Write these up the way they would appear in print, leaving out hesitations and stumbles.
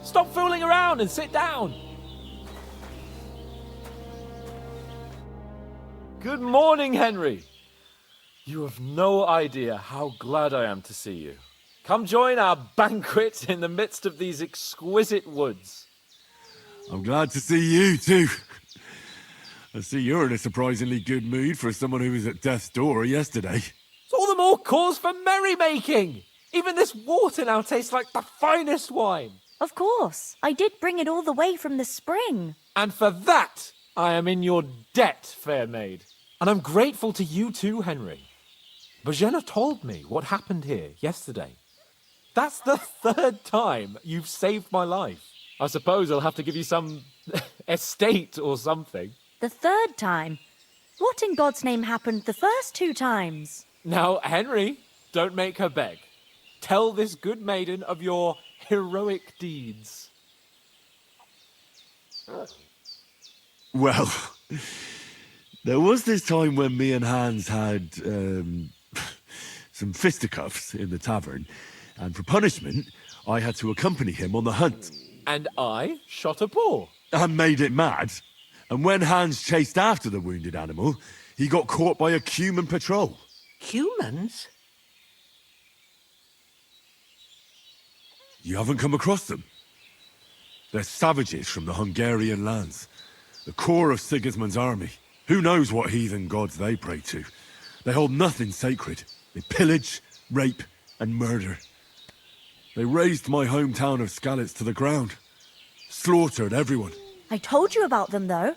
Stop fooling around and sit down. Good morning, Henry. You have no idea how glad I am to see you. Come join our banquet in the midst of these exquisite woods. I'm glad to see you, too. I see you're in a surprisingly good mood for someone who was at death's door yesterday. It's all the more cause for merrymaking. Even this water now tastes like the finest wine. Of course. I did bring it all the way from the spring. And for that, I am in your debt, fair maid. And I'm grateful to you too, Henry. Bojena told me what happened here yesterday. That's the third time you've saved my life. I suppose I'll have to give you some estate or something. The third time? What in God's name happened the first 2 times? Now, Henry, don't make her beg. Tell this good maiden of your heroic deeds. Well, there was this time when me and Hans had some fisticuffs in the tavern, and for punishment, I had to accompany him on the hunt. And I shot a boar. I made it mad. And when Hans chased after the wounded animal, he got caught by a human patrol. Humans? You haven't come across them? They're savages from the Hungarian lands. The core of Sigismund's army. Who knows what heathen gods they pray to? They hold nothing sacred. They pillage, rape, and murder. They razed my hometown of Skalitz to the ground. Slaughtered everyone. I told you about them, though.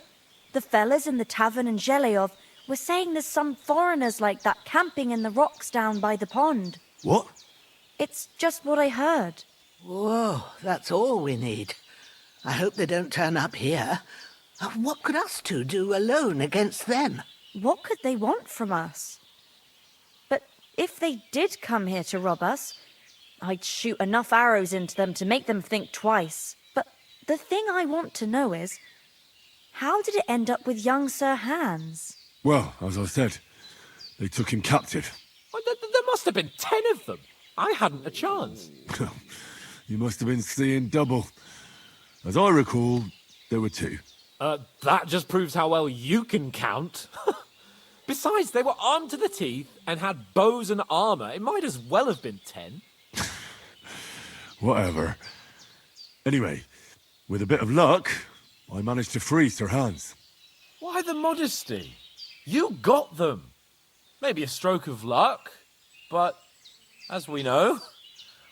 The fellas in the tavern in Zheleov were saying there's some foreigners like that camping in the rocks down by the pond. What? It's just what I heard. Whoa, that's all we need. I hope they don't turn up here. What could us two do alone against them? What could they want from us? But if they did come here to rob us, I'd shoot enough arrows into them to make them think twice. But the thing I want to know is, how did it end up with young Sir Hans? Well, as I said, they took him captive. Well, there must have been 10 of them. I hadn't a chance. You must have been seeing double. As I recall, there were 2. That just proves how well you can count. Besides, they were armed to the teeth and had bows and armor. It might as well have been 10. Whatever. Anyway, with a bit of luck, I managed to free Sir Hans. Why the modesty? You got them. Maybe a stroke of luck, but as we know,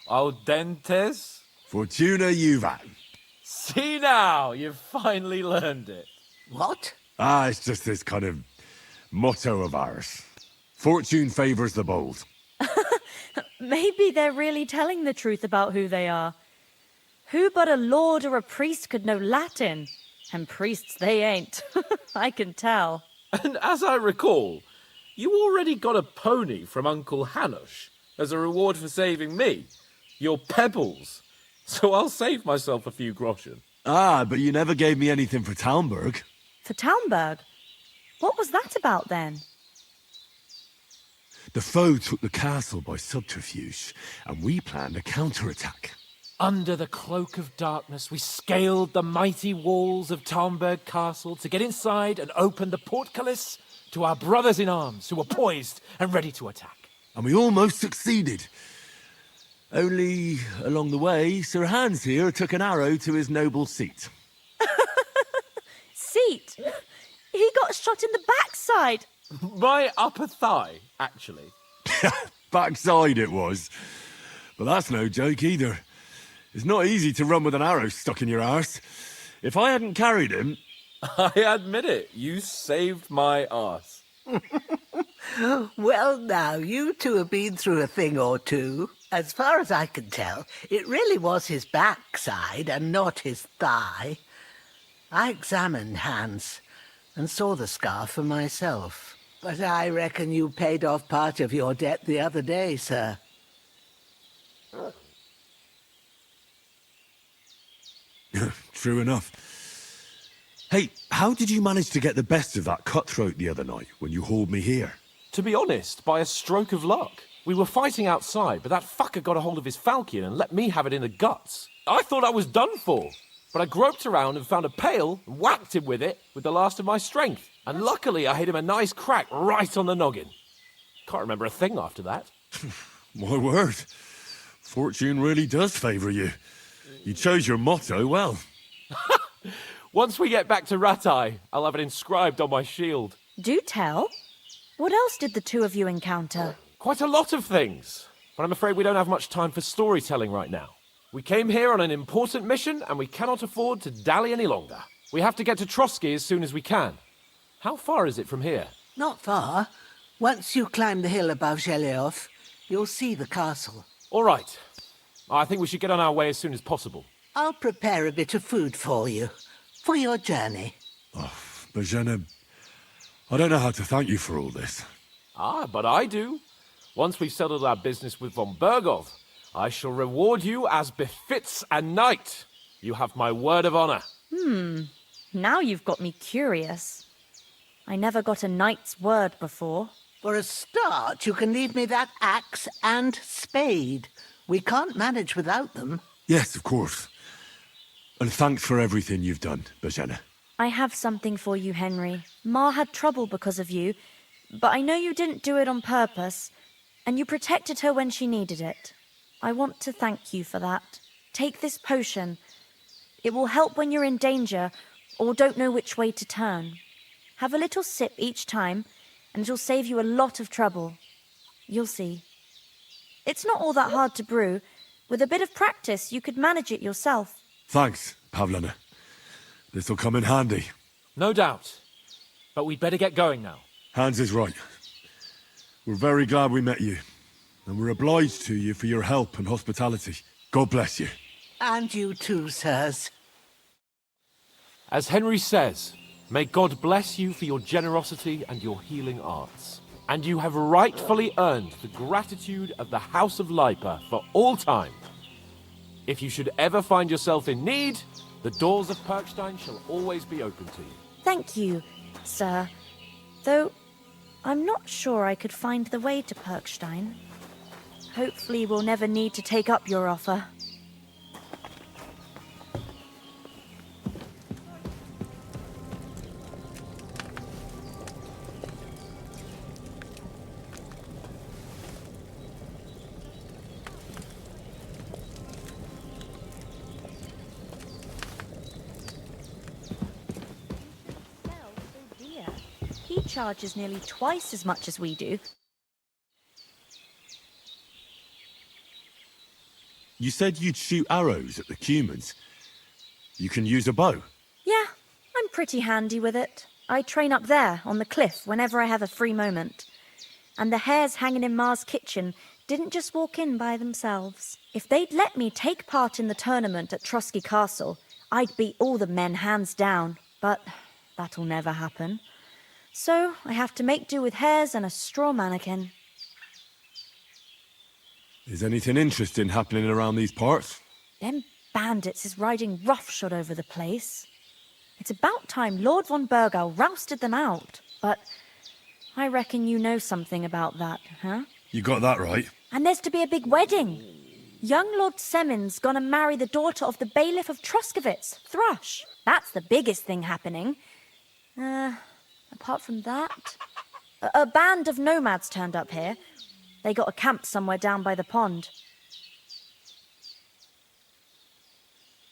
audentes. Fortuna juvat. See now, you've finally learned it. What? It's just this kind of motto of ours. Fortune favors the bold. Maybe they're really telling the truth about who they are. Who but a lord or a priest could know Latin? And priests they ain't. I can tell. And as I recall, you already got a pony from Uncle Hanush as a reward for saving me. Your pebbles. So I'll save myself a few groschen. But you never gave me anything for Talmberg. For Talmberg? What was that about then? The foe took the castle by subterfuge, and we planned a counterattack. Under the cloak of darkness, we scaled the mighty walls of Talmberg Castle to get inside and open the portcullis to our brothers in arms who were poised and ready to attack. And we almost succeeded. Only, along the way, Sir Hans here took an arrow to his noble seat. Seat? He got shot in the backside. My upper thigh, actually. Backside it was. But that's no joke either. It's not easy to run with an arrow stuck in your arse. If I hadn't carried him... I admit it, you saved my arse. Well, now, you two have been through a thing or two. As far as I can tell, it really was his backside and not his thigh. I examined Hans and saw the scar for myself. But I reckon you paid off part of your debt the other day, sir. True enough. Hey, how did you manage to get the best of that cutthroat the other night when you hauled me here? To be honest, by a stroke of luck. We were fighting outside, but that fucker got a hold of his falchion and let me have it in the guts. I thought I was done for. But I groped around and found a pail and whacked him with it with the last of my strength. And luckily I hit him a nice crack right on the noggin. Can't remember a thing after that. My word. Fortune really does favour you. You chose your motto well. Once we get back to Ratai, I'll have it inscribed on my shield. Do tell. What else did the two of you encounter? Quite a lot of things. But I'm afraid we don't have much time for storytelling right now. We came here on an important mission, and we cannot afford to dally any longer. We have to get to Trotsky as soon as we can. How far is it from here? Not far. Once you climb the hill above Zhelyov, you'll see the castle. All right. I think we should get on our way as soon as possible. I'll prepare a bit of food for you, for your journey. Oh, Bozhena, I don't know how to thank you for all this. Ah, but I do. Once we've settled our business with von Bergov, I shall reward you as befits a knight. You have my word of honor. Now you've got me curious. I never got a knight's word before. For a start, you can leave me that axe and spade. We can't manage without them. Yes, of course. And thanks for everything you've done, Bozhena. I have something for you, Henry. Ma had trouble because of you, but I know you didn't do it on purpose, and you protected her when she needed it. I want to thank you for that. Take this potion. It will help when you're in danger or don't know which way to turn. Have a little sip each time, and it'll save you a lot of trouble. You'll see. It's not all that hard to brew. With a bit of practice, you could manage it yourself. Thanks, Pavlena. This'll come in handy. No doubt. But we'd better get going now. Hans is right. We're very glad we met you. And we're obliged to you for your help and hospitality. God bless you. And you too, sirs. As Henry says, may God bless you for your generosity and your healing arts. And you have rightfully earned the gratitude of the House of Lipa for all time. If you should ever find yourself in need, the doors of Perkstein shall always be open to you. Thank you, sir. Though, I'm not sure I could find the way to Perkstein. Hopefully we'll never need to take up your offer. He charges nearly twice as much as we do. You said you'd shoot arrows at the Cumans. You can use a bow. Yeah, I'm pretty handy with it. I train up there, on the cliff, whenever I have a free moment. And the hares hanging in Ma's kitchen didn't just walk in by themselves. If they'd let me take part in the tournament at Trotsky Castle, I'd beat all the men hands down. But that'll never happen. So I have to make do with hares and a straw mannequin. Is anything interesting happening around these parts? Them bandits is riding roughshod over the place. It's about time Lord von Bergau rousted them out. But I reckon you know something about that, huh? You got that right. And there's to be a big wedding. Young Lord Semin's gonna marry the daughter of the bailiff of Troskowitz, Thrush. That's the biggest thing happening. Apart from that, a band of nomads turned up here. They got a camp somewhere down by the pond.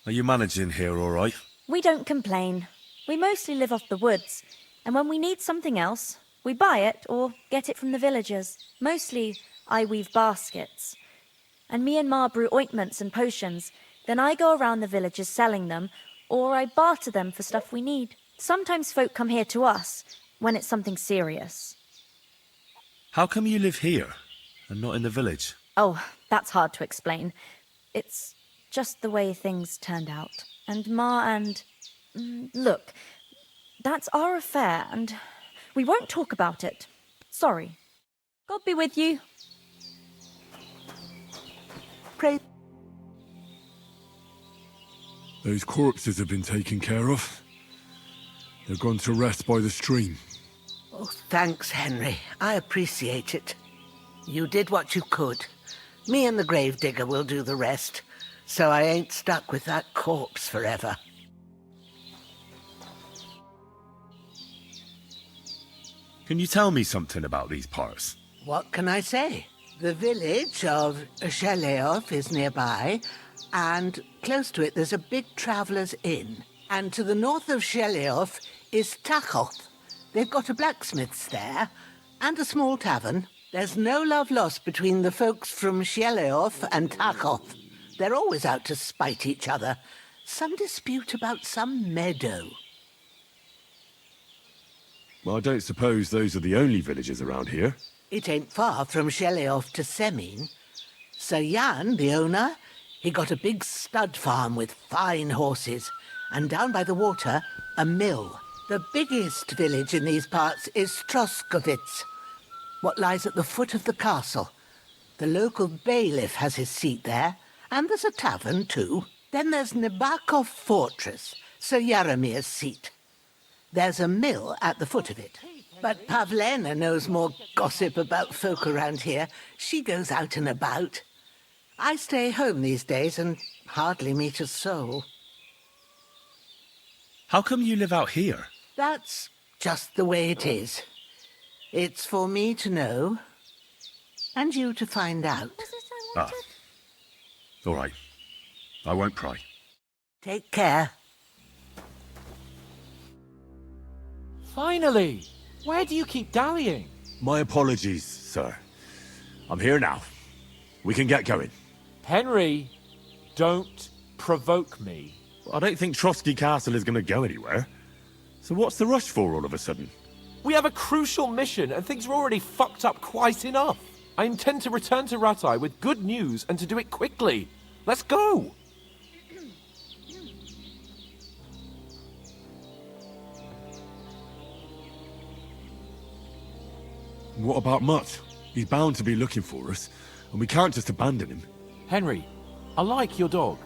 Are you managing here all right? We don't complain. We mostly live off the woods, and when we need something else, we buy it or get it from the villagers. Mostly, I weave baskets. And me and Ma brew ointments and potions. Then I go around the villages selling them, or I barter them for stuff we need. Sometimes folk come here to us, when it's something serious. How come you live here, and not in the village? Oh, that's hard to explain. It's just the way things turned out. And Ma and... Look, that's our affair, and we won't talk about it. Sorry. God be with you. Pray. Those corpses have been taken care of. They're gone to rest by the stream. Oh, thanks, Henry. I appreciate it. You did what you could. Me and the gravedigger will do the rest. so I ain't stuck with that corpse forever. Can you tell me something about these parts? What can I say? The village of Sheleov is nearby, and close to it there's a big traveller's inn. And to the north of Sheleov is Tachoth. They've got a blacksmith's there, and a small tavern. There's no love lost between the folks from Sheleov and Tachoth. They're always out to spite each other. Some dispute about some meadow. Well, I don't suppose those are the only villages around here. It ain't far from Sheleov to Semin. Sir Jan, the owner, he got a big stud farm with fine horses, and down by the water, a mill. The biggest village in these parts is Troskovitz, what lies at the foot of the castle. The local bailiff has his seat there, and there's a tavern too. Then there's Nebakov Fortress, Sir Yaramir's seat. There's a mill at the foot of it. But Pavlena knows more gossip about folk around here. She goes out and about. I stay home these days and hardly meet a soul. How come you live out here? That's just the way it is. It's for me to know, and you to find out. Ah. All right. I won't pry. Take care. Finally! Where do you keep dallying? My apologies, sir. I'm here now. We can get going. Henry, don't provoke me. I don't think Trotsky Castle is going to go anywhere. So what's the rush for all of a sudden? We have a crucial mission, and things are already fucked up quite enough. I intend to return to Ratai with good news, and to do it quickly. Let's go! What about Mutt? He's bound to be looking for us, and we can't just abandon him. Henry, I like your dog,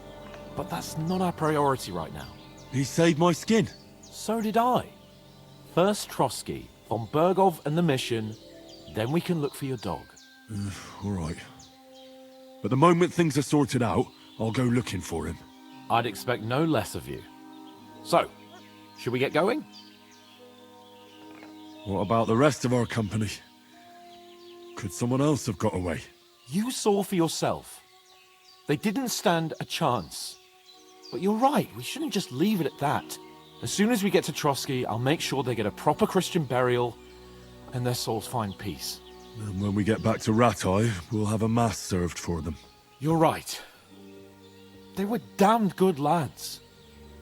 but that's not our priority right now. He saved my skin. So did I. First Trotsky, von Bergov and the mission, then we can look for your dog. All right. But the moment things are sorted out, I'll go looking for him. I'd expect no less of you. So, should we get going? What about the rest of our company? Could someone else have got away? You saw for yourself. They didn't stand a chance. But you're right, we shouldn't just leave it at that. As soon as we get to Trotsky, I'll make sure they get a proper Christian burial and their souls find peace. And when we get back to Ratai, we'll have a mass served for them. You're right. They were damned good lads.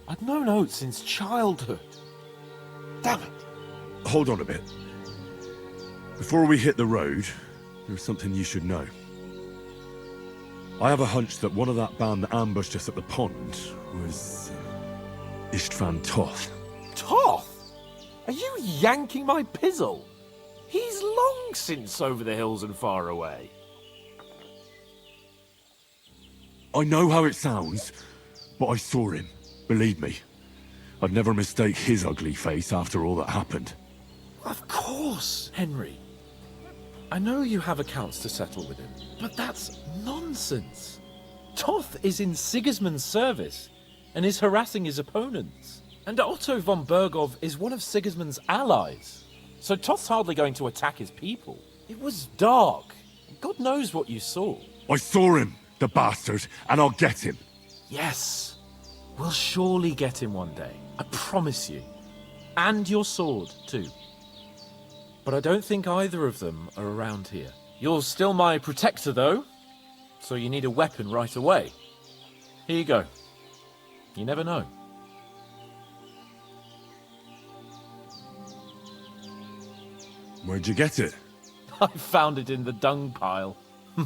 I'd known Oates since childhood. Damn it. Hold on a bit. Before we hit the road, there's something you should know. I have a hunch that one of that band that ambushed us at the pond was Istvan Toth. Toth? Are you yanking my pizzle? He's long since over the hills and far away. I know how it sounds, but I saw him. Believe me. I'd never mistake his ugly face after all that happened. Of course, Henry. I know you have accounts to settle with him, but that's nonsense. Toth is in Sigismund's service and is harassing his opponents. And Otto von Bergov is one of Sigismund's allies. So Toth's hardly going to attack his people. It was dark. God knows what you saw. I saw him, the bastard, and I'll get him. Yes. We'll surely get him one day. I promise you. And your sword, too. But I don't think either of them are around here. You're still my protector, though. So you need a weapon right away. Here you go. You never know. Where'd you get it? I found it in the dung pile.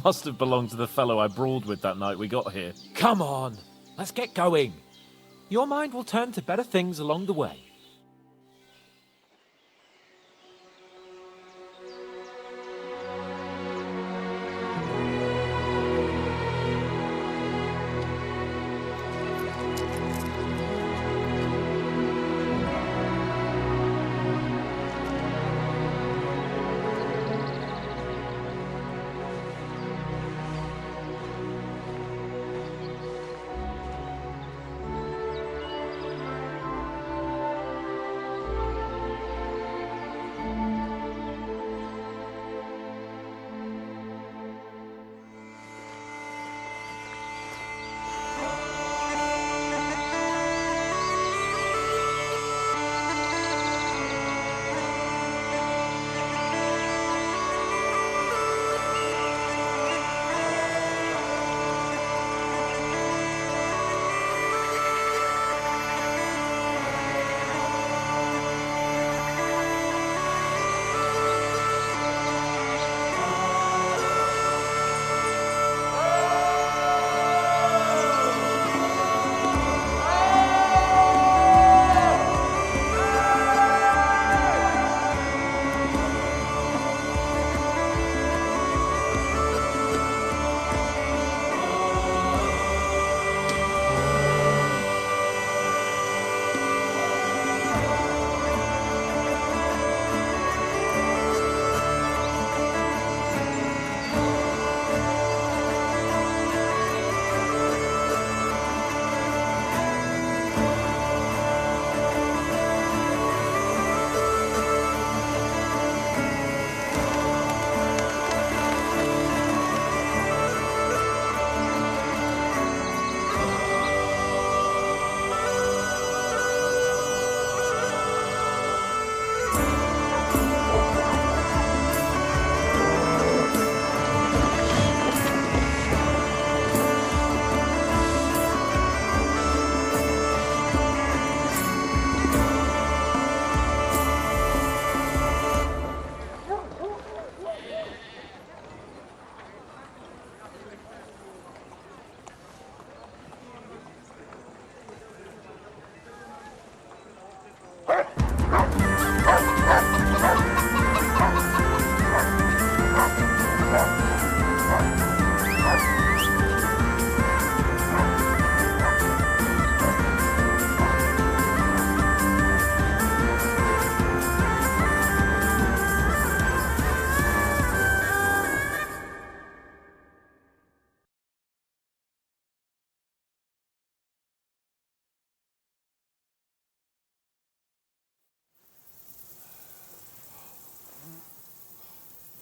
Must have belonged to the fellow I brawled with that night we got here. Come on, let's get going. Your mind will turn to better things along the way.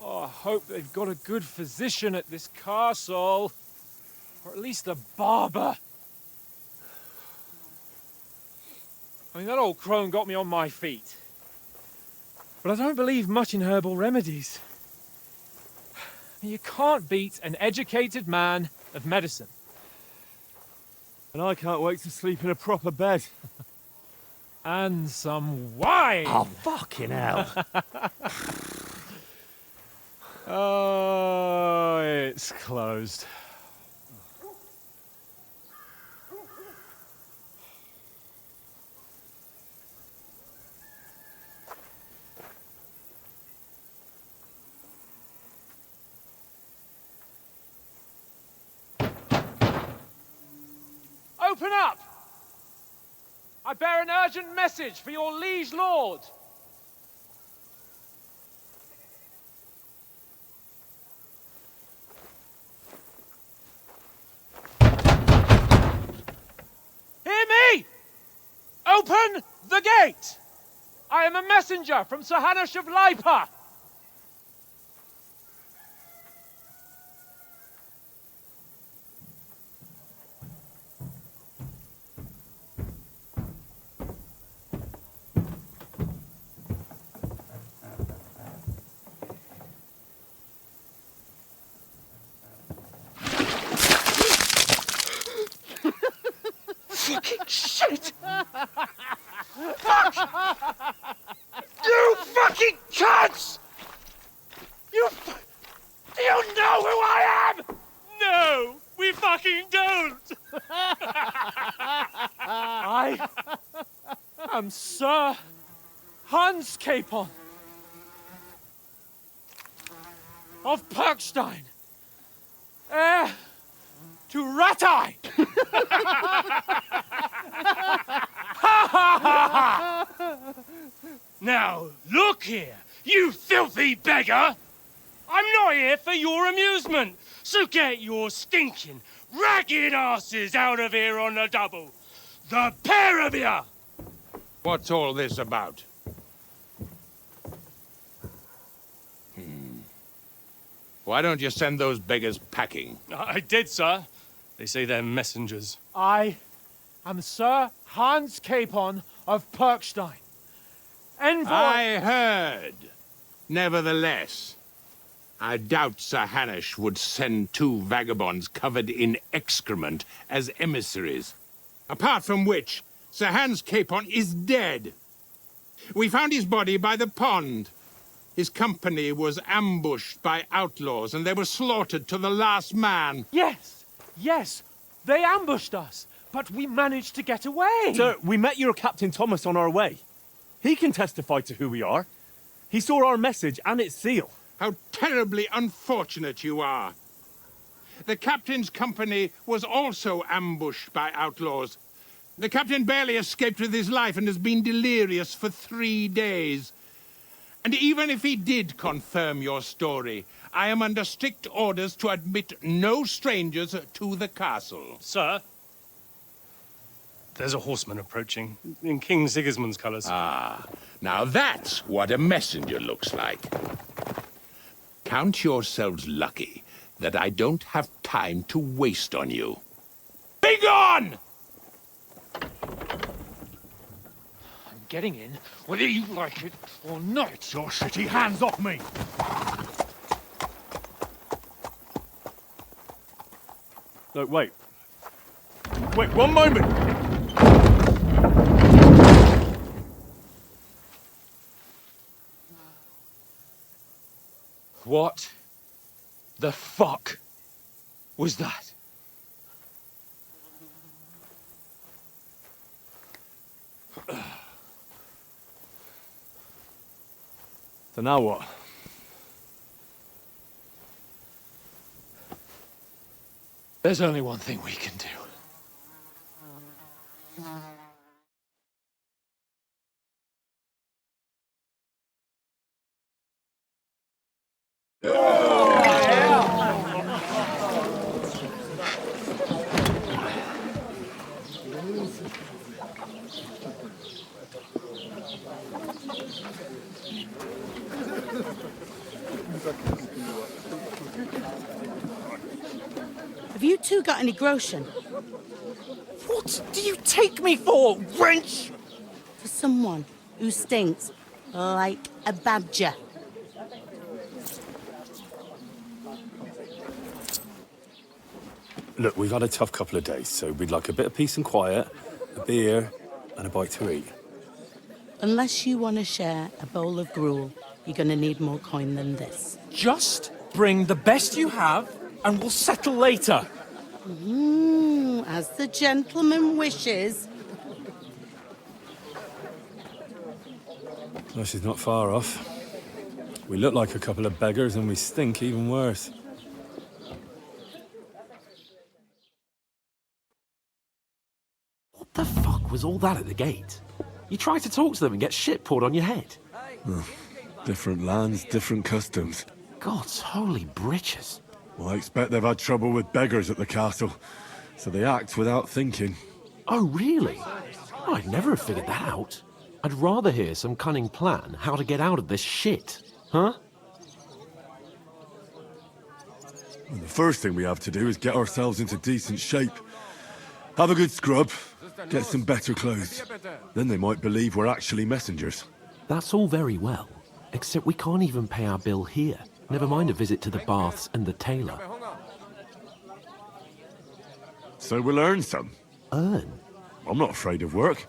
Oh, I hope they've got a good physician at this castle. Or at least a barber. I mean, that old crone got me on my feet. But I don't believe much in herbal remedies. I mean, you can't beat an educated man of medicine. And I can't wait to sleep in a proper bed. And some wine! Oh, fucking hell. Oh, it's closed. Open up! I bear an urgent message for your liege lord. Hear me! Open the gate! I am a messenger from Sir Hanush of Lipa. Fucking shit! Fuck! You fucking cunts! Do you know who I am? No, we fucking don't! I am Sir Hans Capon of Perkstein, heir to Ratai! Now, look here, you filthy beggar! I'm not here for your amusement, so get your stinking, ragged asses out of here on the double. The pair of you! What's all this about? Why don't you send those beggars packing? I did, sir. They say they're messengers. I am Sir Hans Capon of Perkstein. Envoy... I heard. Nevertheless, I doubt Sir Hanush would send two vagabonds covered in excrement as emissaries. Apart from which, Sir Hans Capon is dead. We found his body by the pond. His company was ambushed by outlaws, and they were slaughtered to the last man. Yes, they ambushed us, but we managed to get away. Sir, we met your Captain Thomas on our way. He can testify to who we are. He saw our message and its seal. How terribly unfortunate you are. The captain's company was also ambushed by outlaws. The captain barely escaped with his life and has been delirious for 3 days. And even if he did confirm your story, I am under strict orders to admit no strangers to the castle. Sir, there's a horseman approaching in King Sigismund's colours. Ah, now that's what a messenger looks like. Count yourselves lucky that I don't have time to waste on you. Be gone! I'm getting in, whether you like it or not. Your shitty hands off me! No, wait. Wait, one moment! What the fuck was that? So now what? There's only one thing we can do. Have you two got any groschen? What do you take me for, wench? For someone who stinks like a badger. Look, we've had a tough couple of days, so we'd like a bit of peace and quiet, a beer, and a bite to eat. Unless you want to share a bowl of gruel, you're going to need more coin than this. Just bring the best you have, and we'll settle later. As the gentleman wishes. No, she's not far off. We look like a couple of beggars, and we stink even worse. What the fuck was all that at the gate? You try to talk to them and get shit poured on your head. Different lands, different customs. God's holy britches. Well, I expect they've had trouble with beggars at the castle, so they act without thinking. Oh, really? I'd never have figured that out. I'd rather hear some cunning plan how to get out of this shit. Huh? And the first thing we have to do is get ourselves into decent shape. Have a good scrub, get some better clothes. Then they might believe we're actually messengers. That's all very well, except we can't even pay our bill here. Never mind a visit to the baths and the tailor. So we'll earn some. Earn? I'm not afraid of work.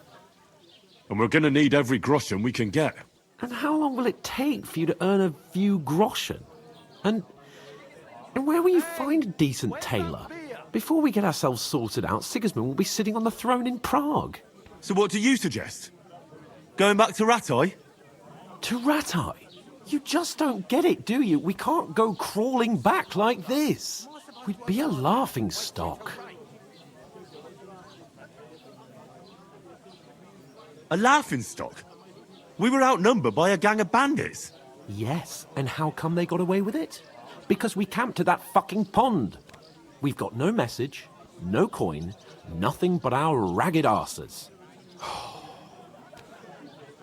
And we're gonna need every groschen we can get. And how long will it take for you to earn a few groschen? And where will you find a decent tailor? Before we get ourselves sorted out, Sigismund will be sitting on the throne in Prague. So what do you suggest? Going back to Ratai? To Ratai? You just don't get it, do you? We can't go crawling back like this. We'd be a laughing stock. A laughingstock? We were outnumbered by a gang of bandits. Yes, and how come they got away with it? Because we camped at that fucking pond. We've got no message, no coin, nothing but our ragged arses.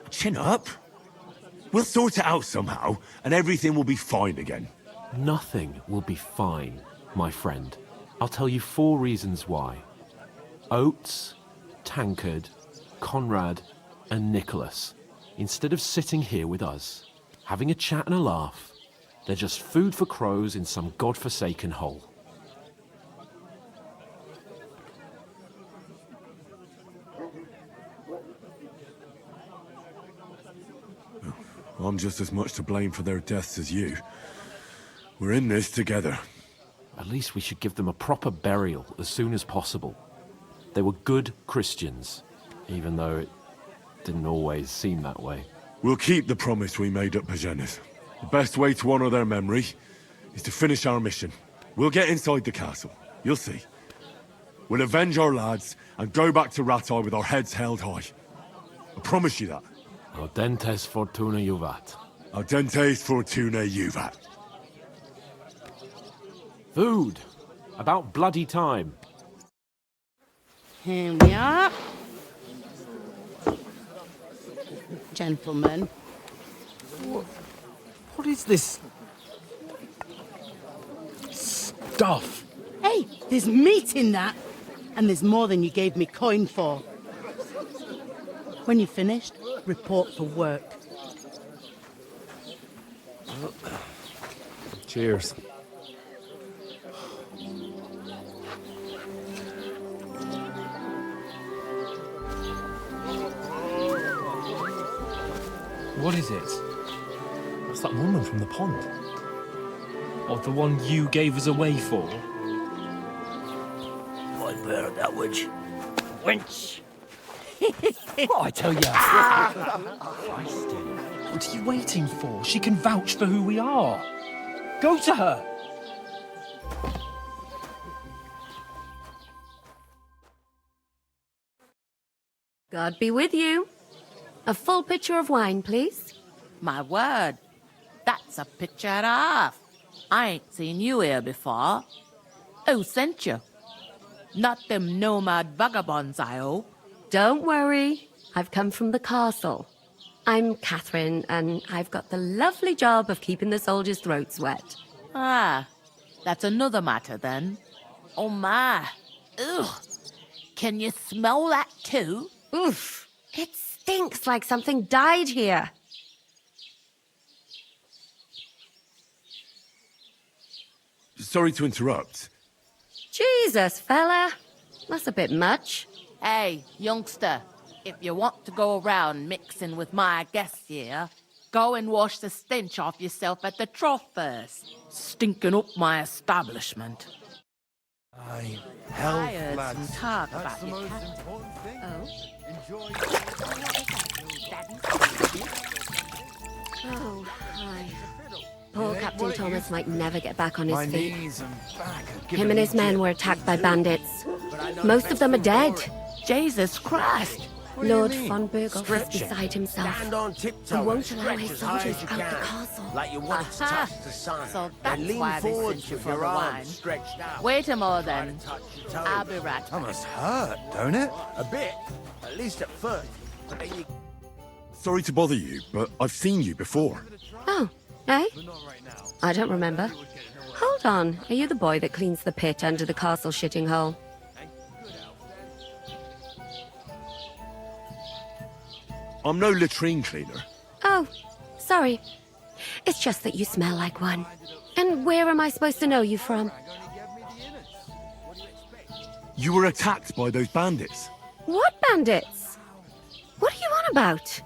Chin up. We'll sort it out somehow, and everything will be fine again. Nothing will be fine, my friend. I'll tell you 4 reasons why. Oates, Tankard, Conrad, and Nicholas, instead of sitting here with us, having a chat and a laugh, they're just food for crows in some godforsaken hole. I'm just as much to blame for their deaths as you. We're in this together. At least we should give them a proper burial as soon as possible. They were good Christians, even though it didn't always seem that way. We'll keep the promise we made at Pagenis. The best way to honor their memory is to finish our mission. We'll get inside the castle. You'll see. We'll avenge our lads and go back to Ratai with our heads held high. I promise you that. Audentes fortuna juvat. Audentes fortuna juvat. Food. About bloody time. Here we are. Gentlemen. What is this stuff? Hey, there's meat in that. And there's more than you gave me coin for. When you're finished, report for work. Cheers. What is it? That's that woman from the pond. Or the one you gave us away for? I'd bear that witch. Wench! What I tell you? Christ. What are you waiting for? She can vouch for who we are. Go to her. God be with you. A full pitcher of wine, please. My word, that's a picture and a half. I ain't seen you here before. Who sent you? Not them nomad vagabonds, I hope. Don't worry. I've come from the castle. I'm Catherine, and I've got the lovely job of keeping the soldiers' throats wet. Ah, that's another matter then. Oh my. Ugh. Can you smell that too? Oof. It stinks like something died here. Sorry to interrupt. Jesus, fella. That's a bit much. Hey, youngster, if you want to go around mixing with my guests here, go and wash the stench off yourself at the trough first. Stinking up my establishment. I I heard some talk about you. Oh, hi. Poor Captain Thomas might never get back on his feet. Him and his men were attacked by bandits. Most of them are dead. Jesus Christ! Lord von Berghoff is beside himself. Stand on tiptoe. He won't allow his soldiers out the castle. Like you wanted to touch the sun. So Then that's lean why they forward sent you with for your the arms wine. stretched out. Wait a moment then. Touch your toes. I'll be right back. Must hurt, don't it? A bit. At least at first. But then you... Sorry to bother you, but I've seen you before. Oh, eh? I don't remember. Hold on. Are you the boy that cleans the pit under the castle shitting hole? I'm no latrine cleaner. Oh, sorry. It's just that you smell like one. And where am I supposed to know you from? You were attacked by those bandits. What bandits? What are you on about?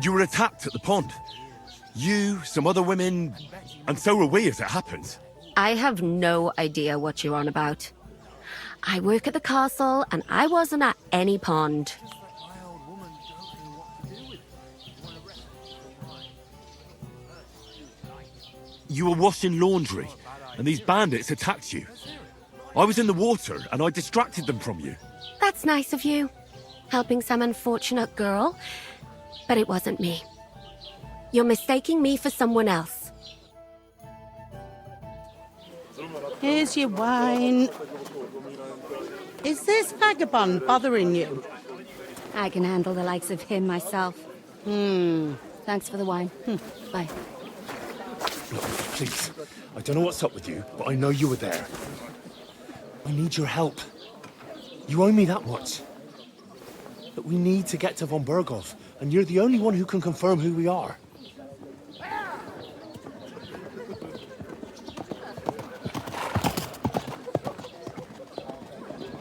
You were attacked at the pond. You, some other women, and so were we as it happens. I have no idea what you're on about. I work at the castle, and I wasn't at any pond. You were washing laundry, and these bandits attacked you. I was in the water, and I distracted them from you. That's nice of you. Helping some unfortunate girl. But it wasn't me. You're mistaking me for someone else. Here's your wine. Is this vagabond bothering you? I can handle the likes of him myself. Thanks for the wine. Bye. Look, please. I don't know what's up with you, but I know you were there. I need your help. You owe me that much. But we need to get to von Berghoff, and you're the only one who can confirm who we are.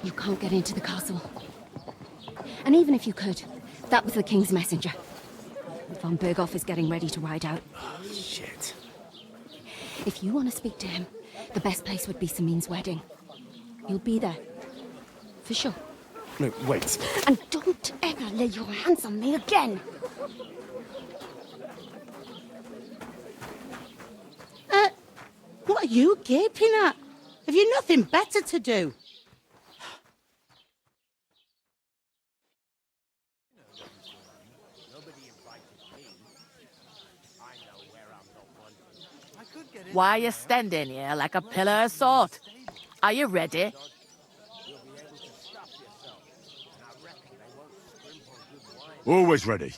You can't get into the castle. And even if you could, that was the King's messenger. Von Berghoff is getting ready to ride out. Oh, shit. If you want to speak to him, the best place would be Samin's wedding. You'll be there. For sure. No, wait. And don't ever lay your hands on me again! What are you gaping at? Have you nothing better to do? Why are you standing here like a pillar of salt? Are you ready? Always ready.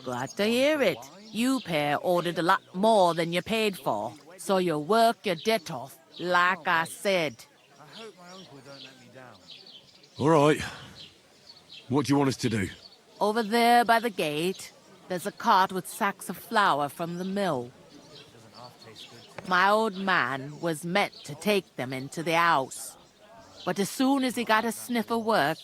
Glad to hear it. You pair ordered a lot more than you paid for, so you work your debt off, like I said. All right. What do you want us to do? Over there by the gate, there's a cart with sacks of flour from the mill. My old man was meant to take them into the house. But as soon as he got a sniff of work,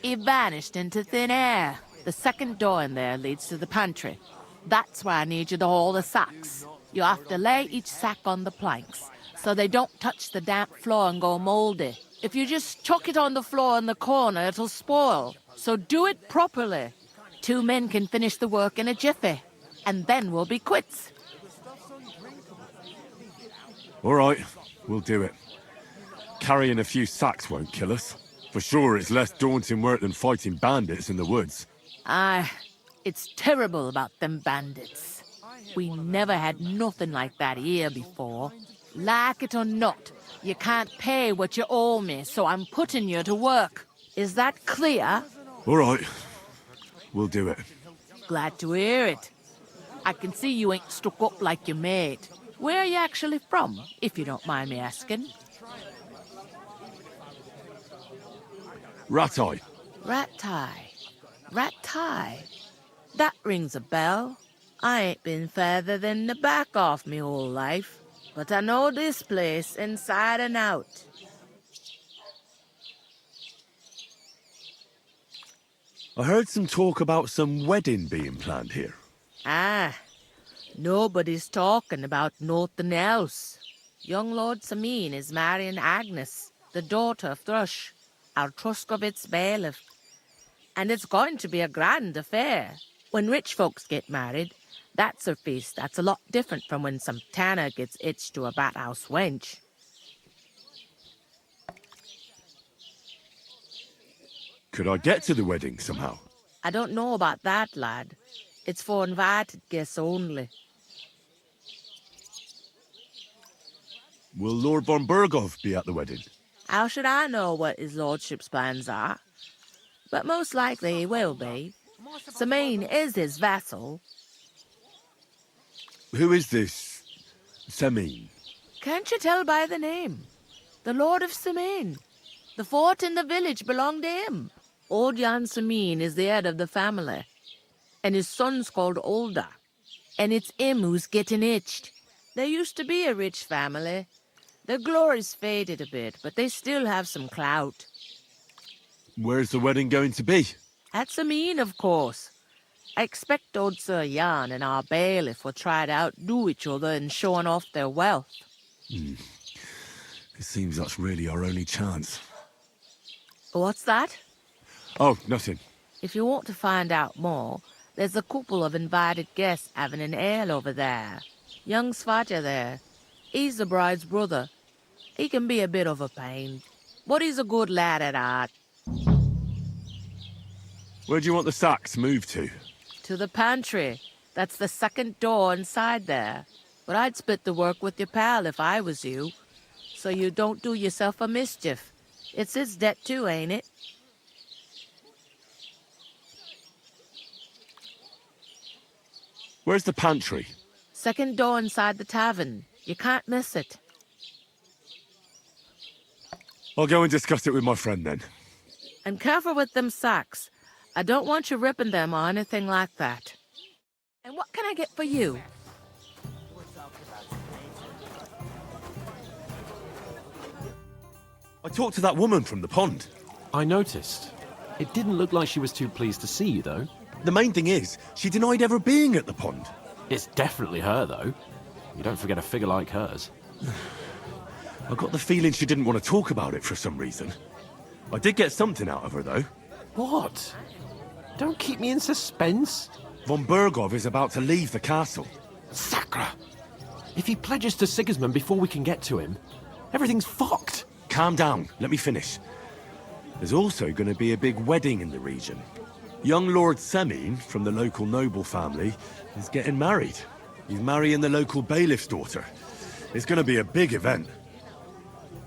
he vanished into thin air. The second door in there leads to the pantry. That's where I need you to haul the sacks. You have to lay each sack on the planks, so they don't touch the damp floor and go moldy. If you just chuck it on the floor in the corner, it'll spoil. So do it properly. 2 men can finish the work in a jiffy, and then we'll be quits. All right, we'll do it. Carrying a few sacks won't kill us. For sure, it's less daunting work than fighting bandits in the woods. Aye, it's terrible about them bandits. We never had nothing like that here before. Like it or not, you can't pay what you owe me, so I'm putting you to work. Is that clear? All right, we'll do it. Glad to hear it. I can see you ain't stuck up like your mate. Where are you actually from, if you don't mind me asking? Ratai. Ratai. Ratai. That rings a bell. I ain't been further than the back off me whole life, but I know this place inside and out. I heard some talk about some wedding being planned here. Ah, nobody's talking about nothing else. Young Lord Samin is marrying Agnes, the daughter of Thrush, our Truscovitz bailiff. And it's going to be a grand affair. When rich folks get married, that's a feast that's a lot different from when some tanner gets hitched to a bathouse wench. Could I get to the wedding somehow? I don't know about that, lad. It's for invited guests only. Will Lord von Burgov be at the wedding? How should I know what his lordship's plans are? But most likely he will be. Samin is his vassal. Who is this Samin? Can't you tell by the name? The Lord of Samin. The fort in the village belonged to him. Old Jan Samin is the head of the family, and his son's called Olda. And it's him who's getting itched. There used to be a rich family. Their glory's faded a bit, but they still have some clout. Where's the wedding going to be? At Samin, of course. I expect old Sir Jan and our bailiff will try to outdo each other in showing off their wealth. It seems that's really our only chance. What's that? Oh, nothing. If you want to find out more, there's a couple of invited guests having an ale over there. Young Svaja there. He's the bride's brother. He can be a bit of a pain, but he's a good lad at heart. Where do you want the sacks moved to? To the pantry. That's the second door inside there. But I'd split the work with your pal if I was you, so you don't do yourself a mischief. It's his debt too, ain't it? Where's the pantry? Second door inside the tavern. You can't miss it. I'll go and discuss it with my friend then. And careful with them sacks. I don't want you ripping them or anything like that. And what can I get for you? I talked to that woman from the pond. I noticed. It didn't look like she was too pleased to see you, though. The main thing is, she denied ever being at the pond. It's definitely her, though. You don't forget a figure like hers. I got the feeling she didn't want to talk about it for some reason. I did get something out of her, though. What? Don't keep me in suspense. Von Burgov is about to leave the castle. Sacra! If he pledges to Sigismund before we can get to him, everything's fucked. Calm down, let me finish. There's also going to be a big wedding in the region. Young Lord Semin, from the local noble family, is getting married. He's marrying the local bailiff's daughter. It's going to be a big event.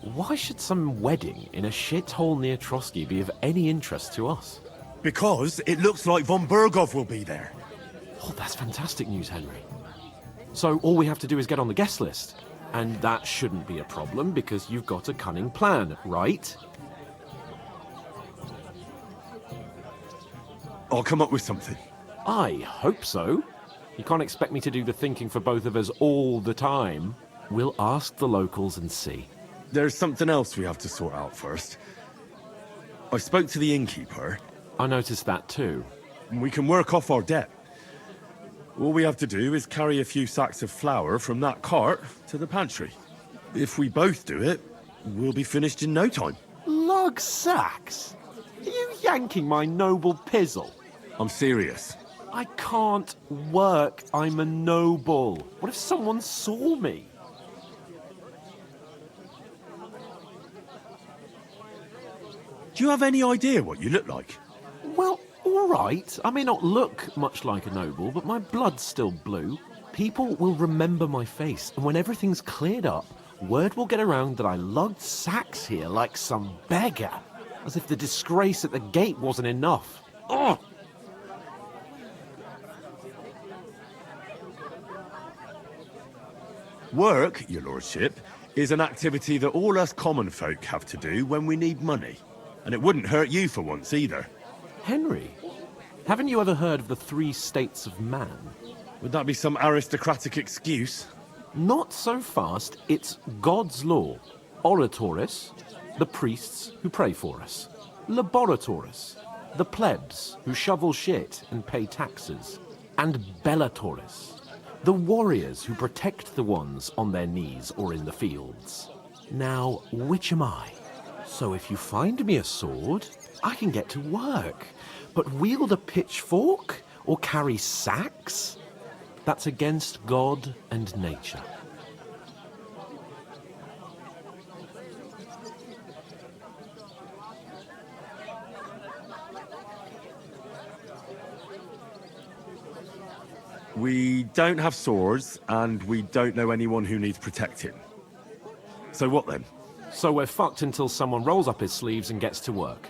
Why should some wedding in a shithole near Trotsky be of any interest to us? Because it looks like von Burgov will be there. Oh, that's fantastic news, Henry. So all we have to do is get on the guest list. And that shouldn't be a problem because you've got a cunning plan, right? I'll come up with something. I hope so. You can't expect me to do the thinking for both of us all the time. We'll ask the locals and see. There's something else we have to sort out first. I spoke to the innkeeper. I noticed that too. We can work off our debt. All we have to do is carry a few sacks of flour from that cart to the pantry. If we both do it, we'll be finished in no time. Log sacks? Are you yanking my noble pizzle? I'm serious. I can't work. I'm a noble. What if someone saw me? Do you have any idea what you look like? Well, all right. I may not look much like a noble, but my blood's still blue. People will remember my face, and when everything's cleared up, word will get around that I lugged sacks here like some beggar. As if the disgrace at the gate wasn't enough. Ugh! Work, your lordship, is an activity that all us common folk have to do when we need money. And it wouldn't hurt you for once either. Henry, haven't you ever heard of the 3 states of man? Would that be some aristocratic excuse? Not so fast. It's God's law. Oratoris, the priests who pray for us. Laboratoris, the plebs who shovel shit and pay taxes. And Bellatoris, the warriors who protect the ones on their knees or in the fields. Now, which am I? So if you find me a sword, I can get to work. But wield a pitchfork or carry sacks? That's against God and nature. We don't have swords, and we don't know anyone who needs protecting. So what then? So we're fucked until someone rolls up his sleeves and gets to work.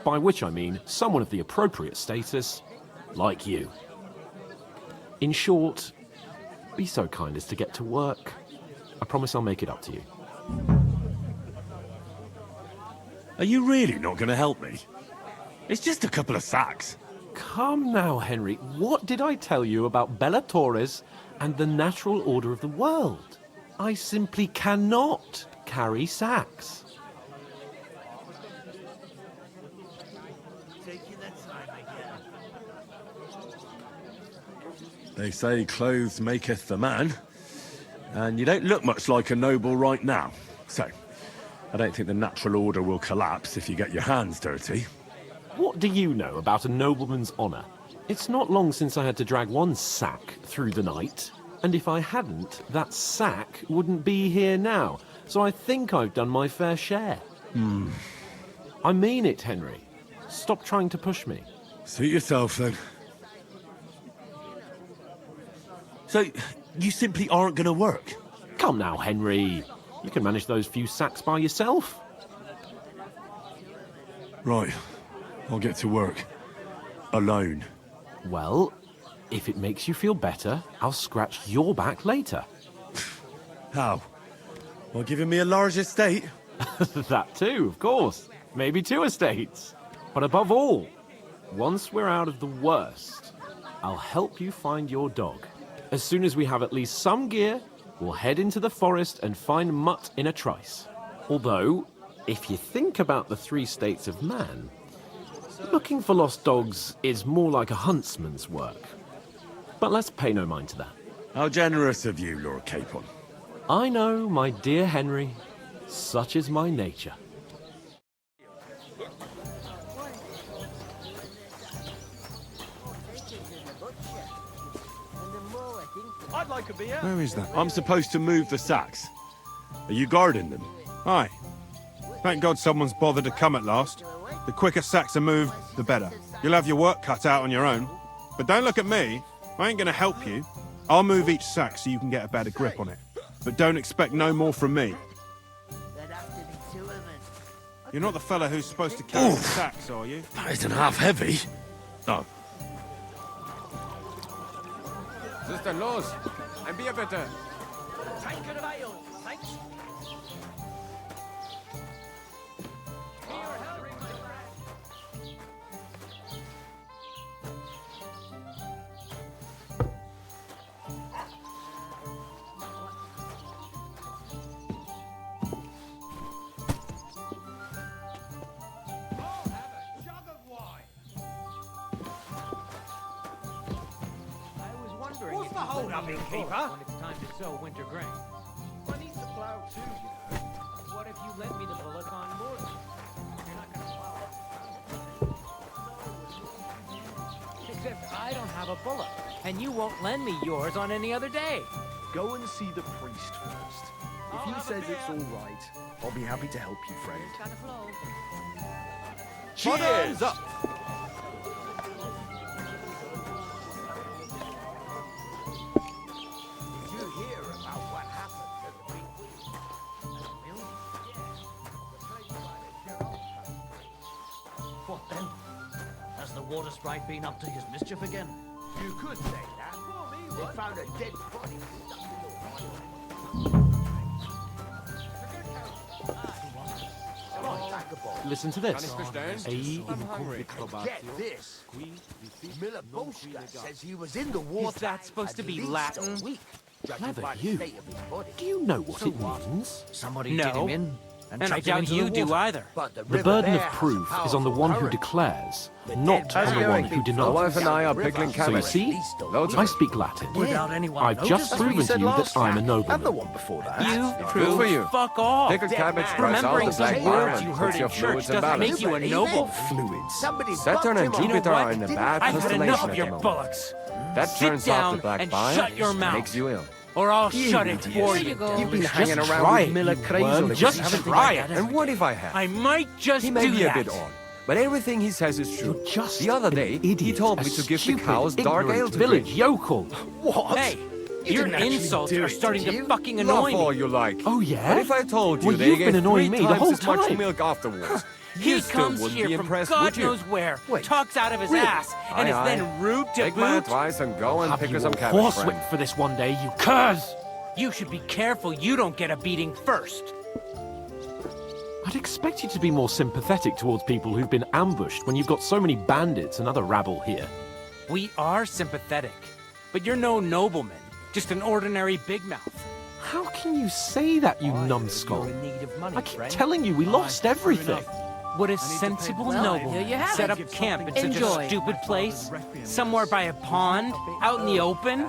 By which I mean someone of the appropriate status, like you. In short, be so kind as to get to work. I promise I'll make it up to you. Are you really not going to help me? It's just a couple of sacks. Come now, Henry. What did I tell you about Bellatoris and the natural order of the world? I simply cannot carry sacks. They say clothes maketh the man, and you don't look much like a noble right now. So, I don't think the natural order will collapse if you get your hands dirty. What do you know about a nobleman's honour? It's not long since I had to drag one sack through the night, and if I hadn't, that sack wouldn't be here now, so I think I've done my fair share. I mean it, Henry. Stop trying to push me. Suit yourself, then. So, you simply aren't going to work? Come now, Henry. You can manage those few sacks by yourself. Right. I'll get to work. Alone. Well, if it makes you feel better, I'll scratch your back later. How? By giving me a large estate? That too, of course. Maybe 2 estates. But above all, once we're out of the worst, I'll help you find your dog. As soon as we have at least some gear, we'll head into the forest and find Mutt in a trice. Although, if you think about the 3 states of man, looking for lost dogs is more like a huntsman's work. But let's pay no mind to that. How generous of you, Lord Capon. I know, my dear Henry. Such is my nature. I'd like a beer. Where is that? I'm supposed to move the sacks. Are you guarding them? Aye. Thank God someone's bothered to come at last. The quicker sacks are moved, the better. You'll have your work cut out on your own. But don't look at me. I ain't gonna help you. I'll move each sack so you can get a better grip on it. But don't expect no more from me. You're not the fella who's supposed to carry the sacks, are you? That isn't half heavy. Oh. Sister los, ein Bier bitte. Tankard of ale, thanks. What's the hold up, innkeeper? When it's time to sow winter grain. I need to plow too, you know. What if you lent me the bullock on board? You're not gonna plow. Except I don't have a bullet, and you won't lend me yours on any other day. Go and see the priest first. If he says it's all right, I'll be happy to help you, friend. Cheers up! Did you hear about what happened at the Big Wheel? What then? Has the water sprite been up to his mischief again? You could say that. They found a dead body. Listen to this. Get this. Miller Bolster says he was in the water. Is that supposed to be at least Latin? a week, judging Clever by the you. state of his body. Do you know what it means? Somebody did him in And I chucked him doubt into you the do water. either. But the The river burden of there has a proof is on the powerful one who current. declares, The not dead on the body one has who been denies. thrown My wife and I are down the pickling river So you cabbage. for see, at least a Loads week. I speak Latin. Without anyone I've noticing. just proven to you that I'm a And nobleman. the one before that. You Good prove for you. fuck off. Pick a cabbage, dries out Remembering the some black words bile you and heard puts your in church fluids in doesn't balance. make you a Believe noble. it? Fluids. Somebody Saturn bumped and him on Jupiter the are road, in a didn't bad they? I've had constellation enough of at your the moment. bullocks. That Sit turns off down the black and bile, shut your mouth. makes you ill. Or I'll shut it for you. You've been hanging Just around try with it, Miller you Crazy. worm. Just try it. And what if I have? I might just He may do be that. a bit odd, but everything he says is true. You're just The other an day, idiot, he told a me to give the stupid, cows dark ale ignorant to village drink. yokel. What? Hey, You your didn't actually insults do are it, starting did to you? fucking Laugh annoy all me. you like. Oh, yeah? But if I told you Well, they you've gave been annoying 3 me the times whole as much time. milk afterwards, He you still comes wouldn't here be from impressed, God would you? knows where, Wait, talks out of his really? ass, and Aye, is aye. then rude to Take my boot. advice and go and Have pick you her some all cabbage, horsewhipped friend. for this one day, you curs! You should be careful you don't get a beating first. I'd expect you to be more sympathetic towards people who've been ambushed when you've got so many bandits and other rabble here. We are sympathetic, but you're no nobleman, just an ordinary big mouth. How can you say that, you numbskull? You're in need of money, I keep friend. telling you, we lost everything. Would a sensible Well, nobleman here you have set it. up camp in such Enjoy. a stupid place? Somewhere by a pond? Out in the open?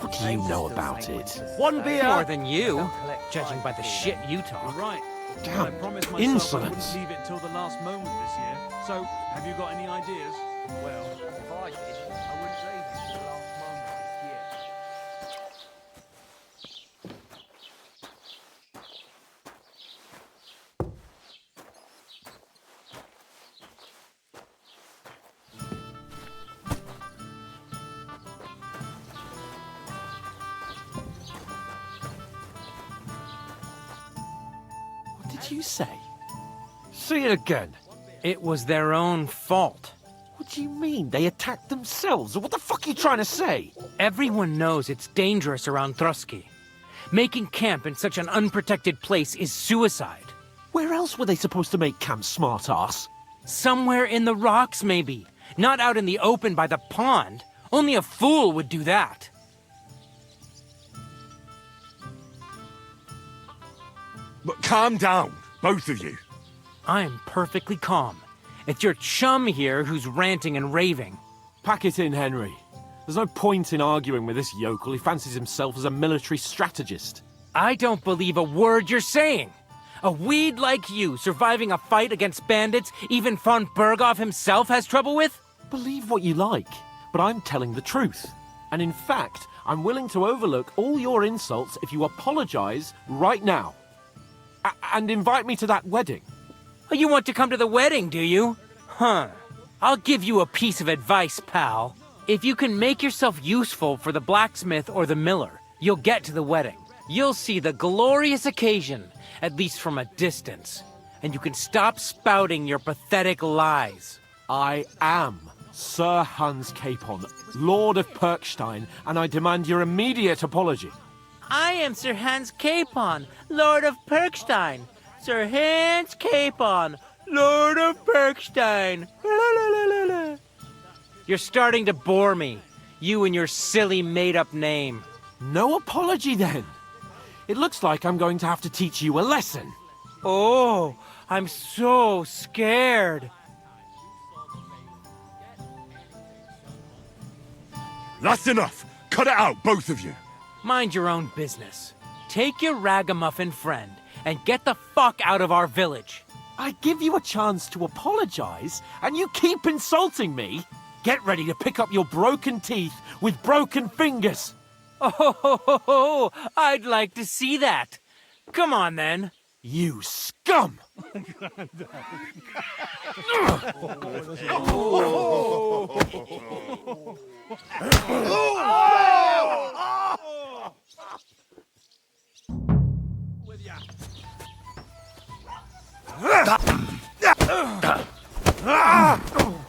What do you know about it? One beer. More than you, judging by the shit you talk. Right. Damn, I promised myself insolence. I wouldn't leave it till the last moment this year. So, have you got any ideas? Well, if I did, I wouldn't leave it till the last moment this year. What did you say? Say it again. It was their own fault. What do you mean? They attacked themselves? What the fuck are you trying to say? Everyone knows it's dangerous around Trotsky. Making camp in such an unprotected place is suicide. Where else were they supposed to make camp, smart-ass? Somewhere in the rocks, maybe. Not out in the open by the pond. Only a fool would do that. But calm down, both of you. I'm perfectly calm. It's your chum here who's ranting and raving. Pack it in, Henry. There's no point in arguing with this yokel. He fancies himself as a military strategist. I don't believe a word you're saying. A weed like you surviving a fight against bandits even von Berghoff himself has trouble with? Believe what you like, but I'm telling the truth. And in fact, I'm willing to overlook all your insults if you apologize right now. And invite me to that wedding. Oh, you want to come to the wedding, do you? Huh. I'll give you a piece of advice, pal. If you can make yourself useful for the blacksmith or the miller, you'll get to the wedding. You'll see the glorious occasion, at least from a distance. And you can stop spouting your pathetic lies. I am Sir Hans Capon, Lord of Perkstein, and I demand your immediate apology. I am Sir Hans Capon, Lord of Perkstein. Sir Hans Capon, Lord of Perkstein. You're starting to bore me. You and your silly made-up name. No apology, then. It looks like I'm going to have to teach you a lesson. Oh, I'm so scared. That's enough. Cut it out, both of you. Mind your own business. Take your ragamuffin friend and get the fuck out of our village. I give you a chance to apologize, and you keep insulting me? get ready to pick up your broken teeth with broken fingers. Oh, I'd like to see that. Come on, then. You scum!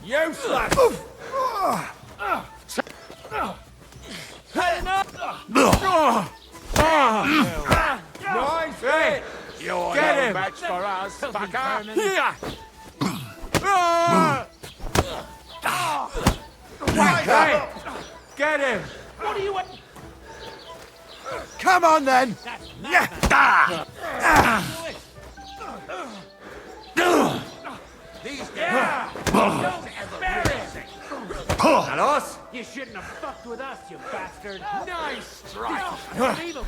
Useless! Nice hit! You're no match for us, fucker! Here! Hey! Get him! What do you want? Come on, then! These guys don't embarrassing! Los! You shouldn't have fucked with us, you bastard. Nice strike! Unbelievable.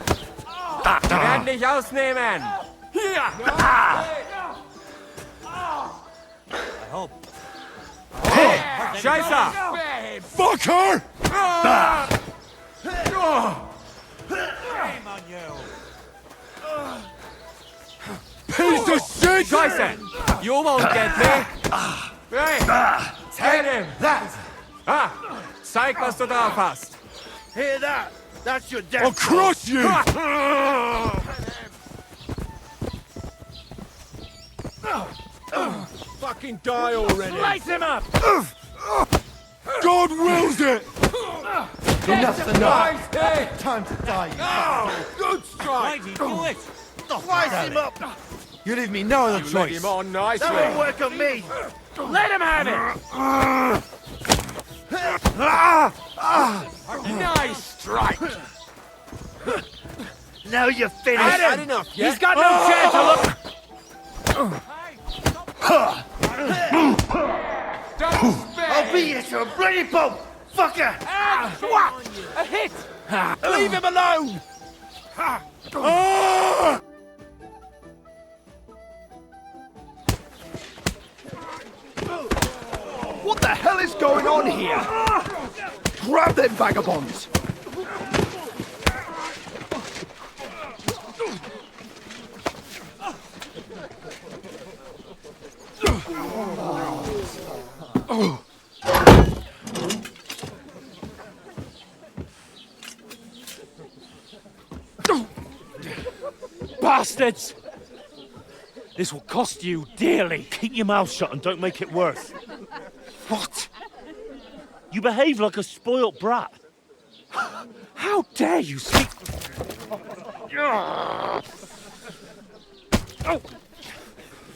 Wir werden dich ausnehmen! Here! I hope. Scheiße! Fuck her! Shame on you. Piece of shit! Scheiße! You won't get me! Hey! Hit him! Zeig, was du drauf hast! Hear that? That's your death! I'll crush you! Fucking die already! Slice him up! God wills it! Enough's enough. Nice hit! Time to die. Good strike! Why'd he do it? Slice him up! You leave me no other You led choice. him on nicely! That won't work on me! Let him have it! Nice strike! Now you're finished. Had enough, yeah? He's got no chance to look. Don't spare I'll beat you to a bloody pulp, fucker! What? A hit! Leave him alone! What the hell is going on here? Grab them vagabonds! Bastards! This will cost you dearly. Keep your mouth shut and don't make it worse. What? You behave like a spoilt brat. How dare you speak?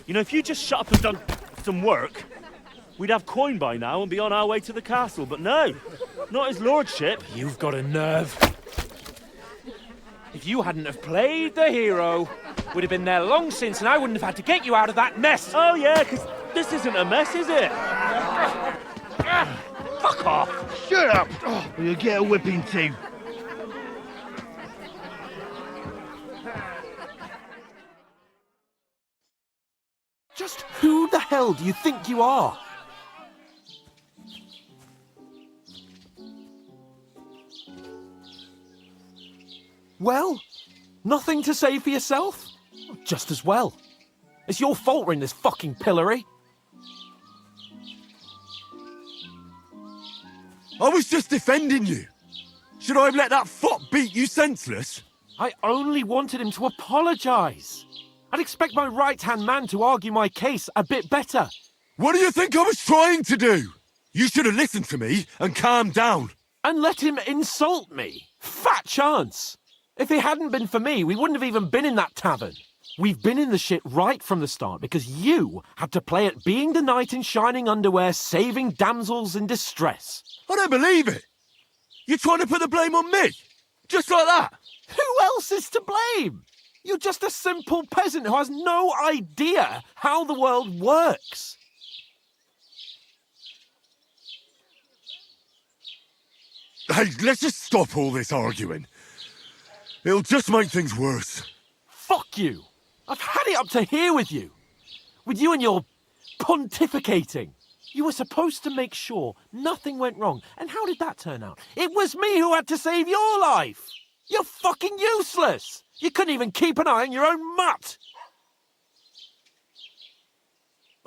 You know, if you just shut up and done some work, we'd have coin by now and be on our way to the castle. But no, not his lordship. You've got a nerve. If you hadn't have played the hero, we'd have been there long since and I wouldn't have had to get you out of that mess. Oh yeah, because this isn't a mess, is it? Fuck off. Shut up, or you'll get a whipping too. Just who the hell do you think you are? Well, nothing to say for yourself? Just as well. It's your fault we're in this fucking pillory. I was just defending you. Should I have let that fop beat you senseless? I only wanted him to apologise. I'd expect my right-hand man to argue my case a bit better. What do you think I was trying to do? You should have listened to me and calmed down. And let him insult me. Fat chance. If it hadn't been for me, we wouldn't have even been in that tavern. We've been in the shit right from the start because you had to play at being the knight in shining underwear, saving damsels in distress. I don't believe it. You're trying to put the blame on me? Just like that? Who else is to blame? You're just a simple peasant who has no idea how the world works. Hey, let's just stop all this arguing. It'll just make things worse. Fuck you. I've had it up to here with you. With you and your pontificating. You were supposed to make sure nothing went wrong. And how did that turn out? It was me who had to save your life! You're fucking useless! You couldn't even keep an eye on your own mutt!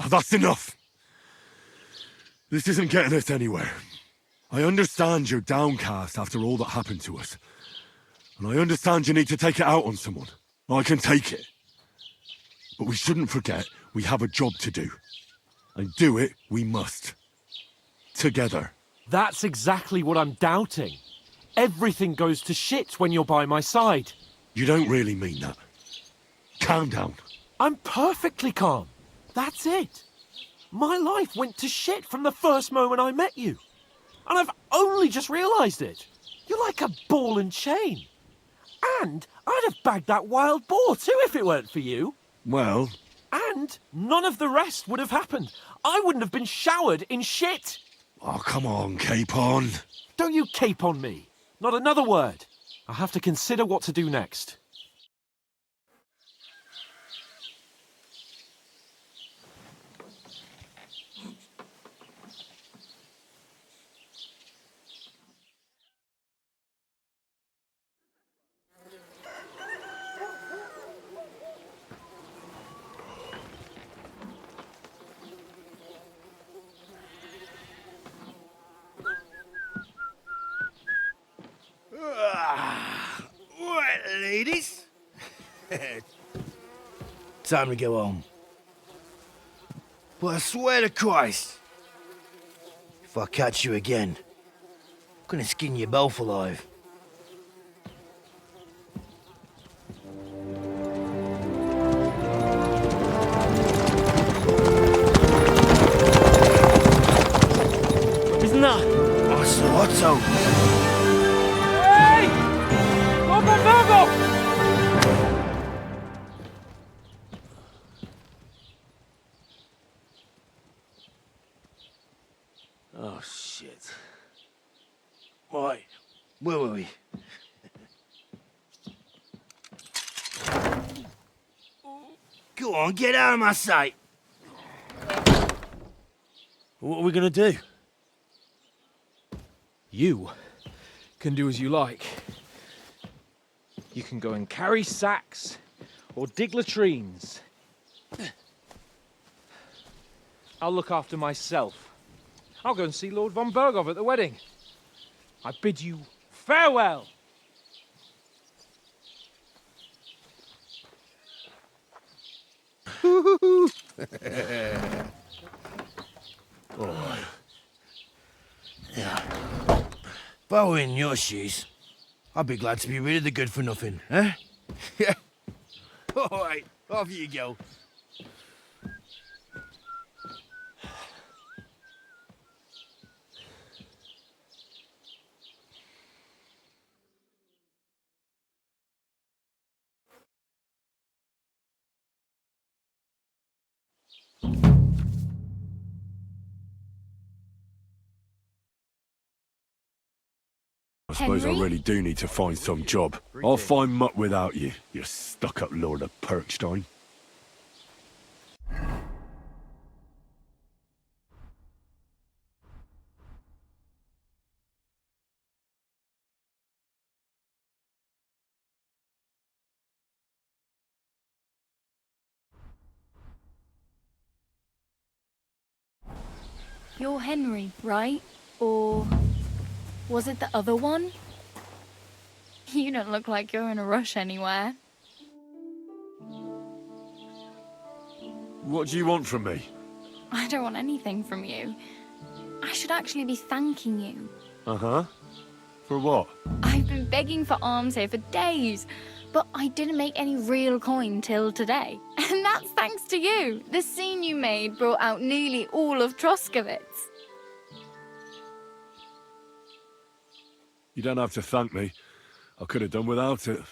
Oh, that's enough! This isn't getting us anywhere. I understand you're downcast after all that happened to us. And I understand you need to take it out on someone. I can take it. But we shouldn't forget we have a job to do. And do it we must. Together. That's exactly what I'm doubting. Everything goes to shit when you're by my side. You don't really mean that. Calm down. I'm perfectly calm. That's it. My life went to shit from the first moment I met you. And I've only just realised it. You're like a ball and chain. And I'd have bagged that wild boar too if it weren't for you. Well... And none of the rest would have happened. I wouldn't have been showered in shit. Oh, come on, Capon. Don't you cape on me. Not another word. I'll have to consider what to do next. Right, ladies. Time to go home. But I swear to Christ, if I catch you again, I'm gonna skin you both alive. Isn't that? Oh, so Otto. Oh, shit. Right, where were we? Go on, get out of my sight. What are we gonna do? You can do as you like. You can go and carry sacks or dig latrines. I'll look after myself. I'll go and see Lord von Berghoff at the wedding. I bid you farewell. Oh. Yeah. If I were in your shoes, I'd be glad to be rid of the good for nothing, eh? Yeah. All right, off you go. I suppose I really do need to find some job. I'll find mutt without you, you stuck-up Lord of Perkstein. You're Henry, right? Or was it the other one? You don't look like you're in a rush anywhere. What do you want from me? I don't want anything from you. I should actually be thanking you. Uh-huh. For what? I've been begging for alms here for days, but I didn't make any real coin till today. And that's thanks to you. The scene you made brought out nearly all of Troskowitz. You don't have to thank me. I could have done without it.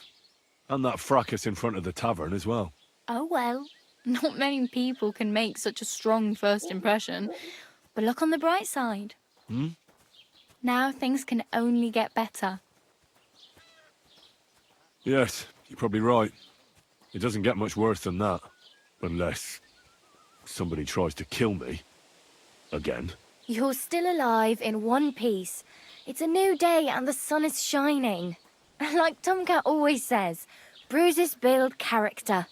And that fracas in front of the tavern as well. Oh well, not many people can make such a strong first impression. But look on the bright side. Hmm? Now things can only get better. Yes, you're probably right. It doesn't get much worse than that. Unless somebody tries to kill me. Again? You're still alive in one piece. It's a new day and the sun is shining. Like Tomcat always says, bruises build character.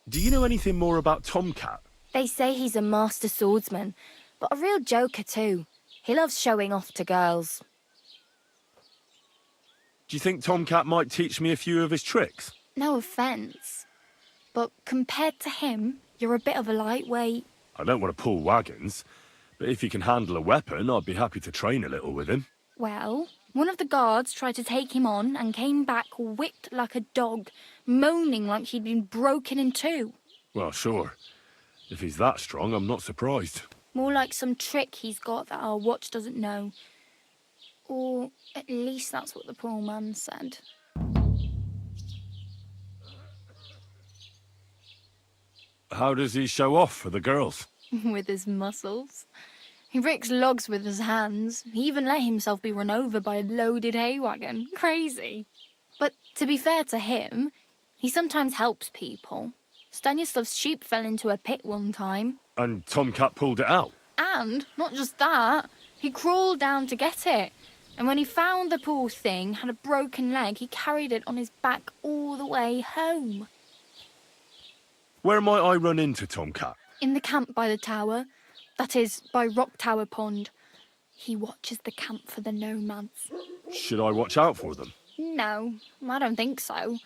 Do you know anything more about Tomcat? They say he's a master swordsman, but a real joker too. He loves showing off to girls. Do you think Tomcat might teach me a few of his tricks? No offence, but compared to him, you're a bit of a lightweight. I don't want to pull wagons, but if he can handle a weapon, I'd be happy to train a little with him. Well, one of the guards tried to take him on and came back whipped like a dog, moaning like he'd been broken in two. Well, sure. If he's that strong, I'm not surprised. More like some trick he's got that our watch doesn't know. Or at least that's what the poor man said. How does he show off for the girls? With his muscles. He ricks logs with his hands. He even let himself be run over by a loaded hay wagon. Crazy. But to be fair to him, he sometimes helps people. Stanislav's sheep fell into a pit one time. And Tomcat pulled it out? And, not just that, he crawled down to get it. And when he found the poor thing had a broken leg, he carried it on his back all the way home. Where might I run into Tomcat? In the camp by the tower. That is, by Rock Tower Pond. He watches the camp for the nomads. Should I watch out for them? No, I don't think so.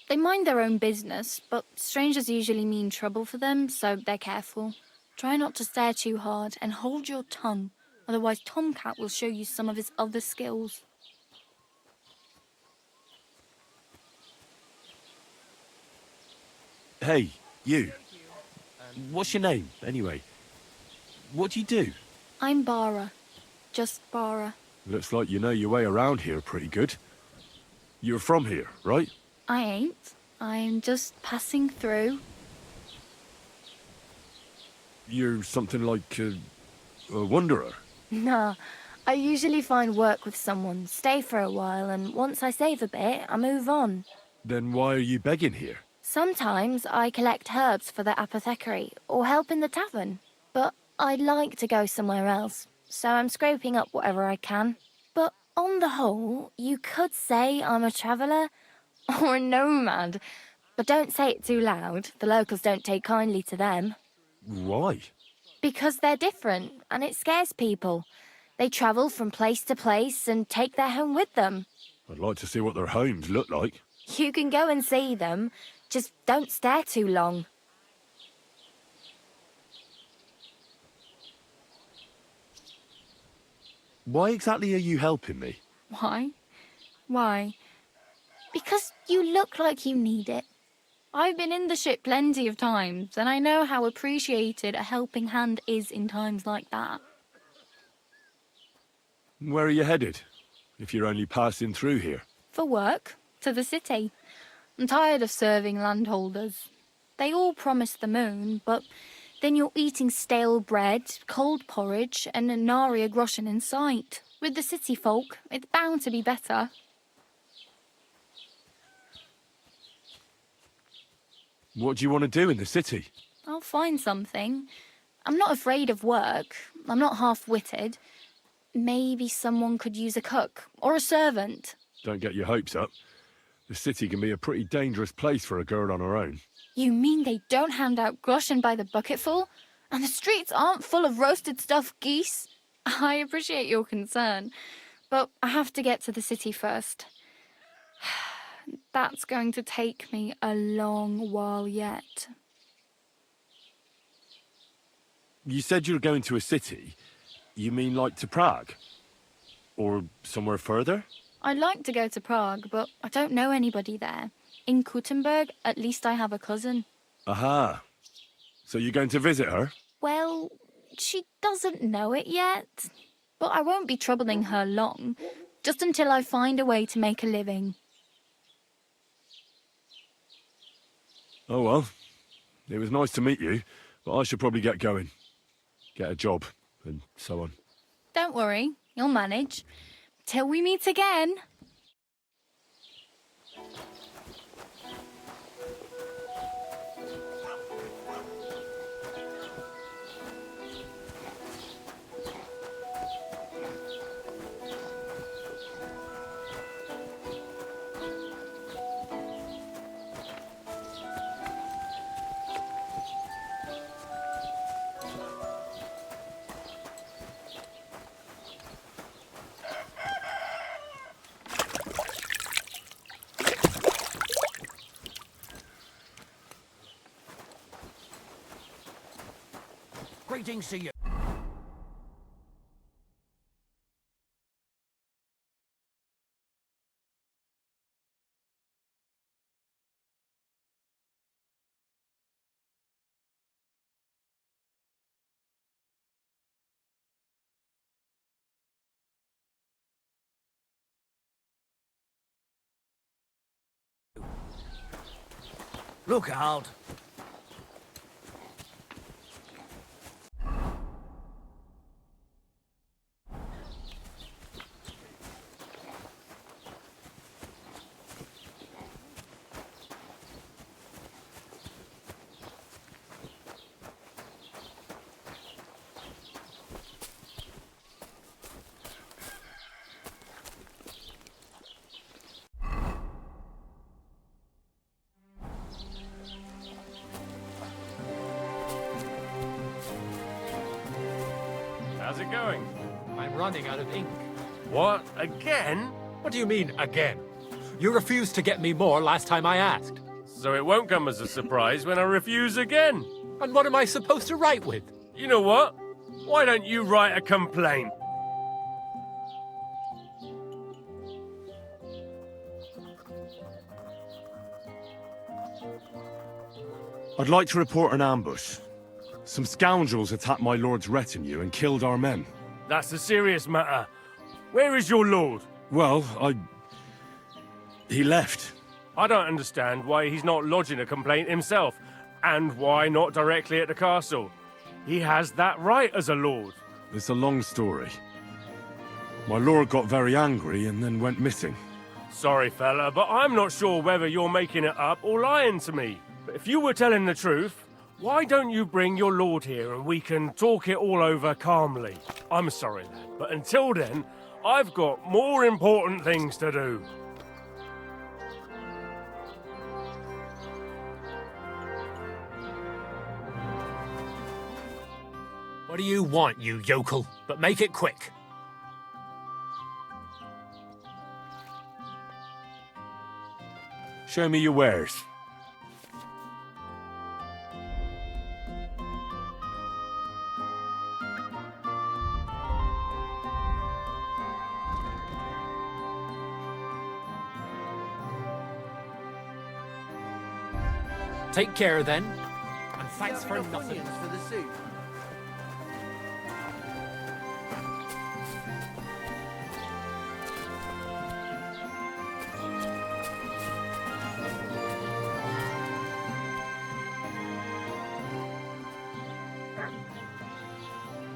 They mind their own business, but strangers usually mean trouble for them, so they're careful. Try not to stare too hard and hold your tongue, otherwise Tomcat will show you some of his other skills. Hey, you. What's your name, anyway? What do you do? I'm Bara. Just Bara. Looks like you know your way around here pretty good. You're from here, right? I ain't. I'm just passing through. You're something like a wanderer? Nah, I usually find work with someone, stay for a while, and once I save a bit, I move on. Then why are you begging here? Sometimes I collect herbs for the apothecary, or help in the tavern. But I'd like to go somewhere else, so I'm scraping up whatever I can. But on the whole, you could say I'm a traveller, or a nomad. But don't say it too loud, the locals don't take kindly to them. Why? Because they're different, and it scares people. They travel from place to place and take their home with them. I'd like to see what their homes look like. You can go and see them, just don't stare too long. Why exactly are you helping me? Why? Why? Because you look like you need it. I've been in the ship plenty of times, and I know how appreciated a helping hand is in times like that. Where are you headed, if you're only passing through here? For work, to the city. I'm tired of serving landholders. They all promise the moon, but then you're eating stale bread, cold porridge, and a nary a groschen in sight. With the city folk, it's bound to be better. What do you want to do in the city? I'll find something. I'm not afraid of work. I'm not half-witted. Maybe someone could use a cook or a servant. Don't get your hopes up. The city can be a pretty dangerous place for a girl on her own. You mean they don't hand out groschen by the bucketful? And the streets aren't full of roasted stuffed geese? I appreciate your concern, but I have to get to the city first. That's going to take me a long while yet. You said you were going to a city. You mean like to Prague? Or somewhere further? I'd like to go to Prague, but I don't know anybody there. In Kuttenberg, at least I have a cousin. Aha. So you're going to visit her? Well, she doesn't know it yet. But I won't be troubling her long, just until I find a way to make a living. Oh well. It was nice to meet you, but I should probably get going. Get a job, and so on. Don't worry, you'll manage. Till we meet again. Greetings to you. Look out. How's it going? I'm running out of ink. What? Again? What do you mean, again? You refused to get me more last time I asked. So it won't come as a surprise when I refuse again. And what am I supposed to write with? You know what? Why don't you write a complaint? I'd like to report an ambush. Some scoundrels attacked my lord's retinue and killed our men. That's a serious matter. Where is your lord? Well, he left. I don't understand why he's not lodging a complaint himself, and why not directly at the castle. He has that right as a lord. It's a long story. My lord got very angry and then went missing. Sorry, fella, but I'm not sure whether you're making it up or lying to me. But if you were telling the truth, why don't you bring your lord here and we can talk it all over calmly? I'm sorry, lad, but until then, I've got more important things to do. What do you want, you yokel? But make it quick. Show me your wares. Take care, then. And thanks for nothing. For the soup.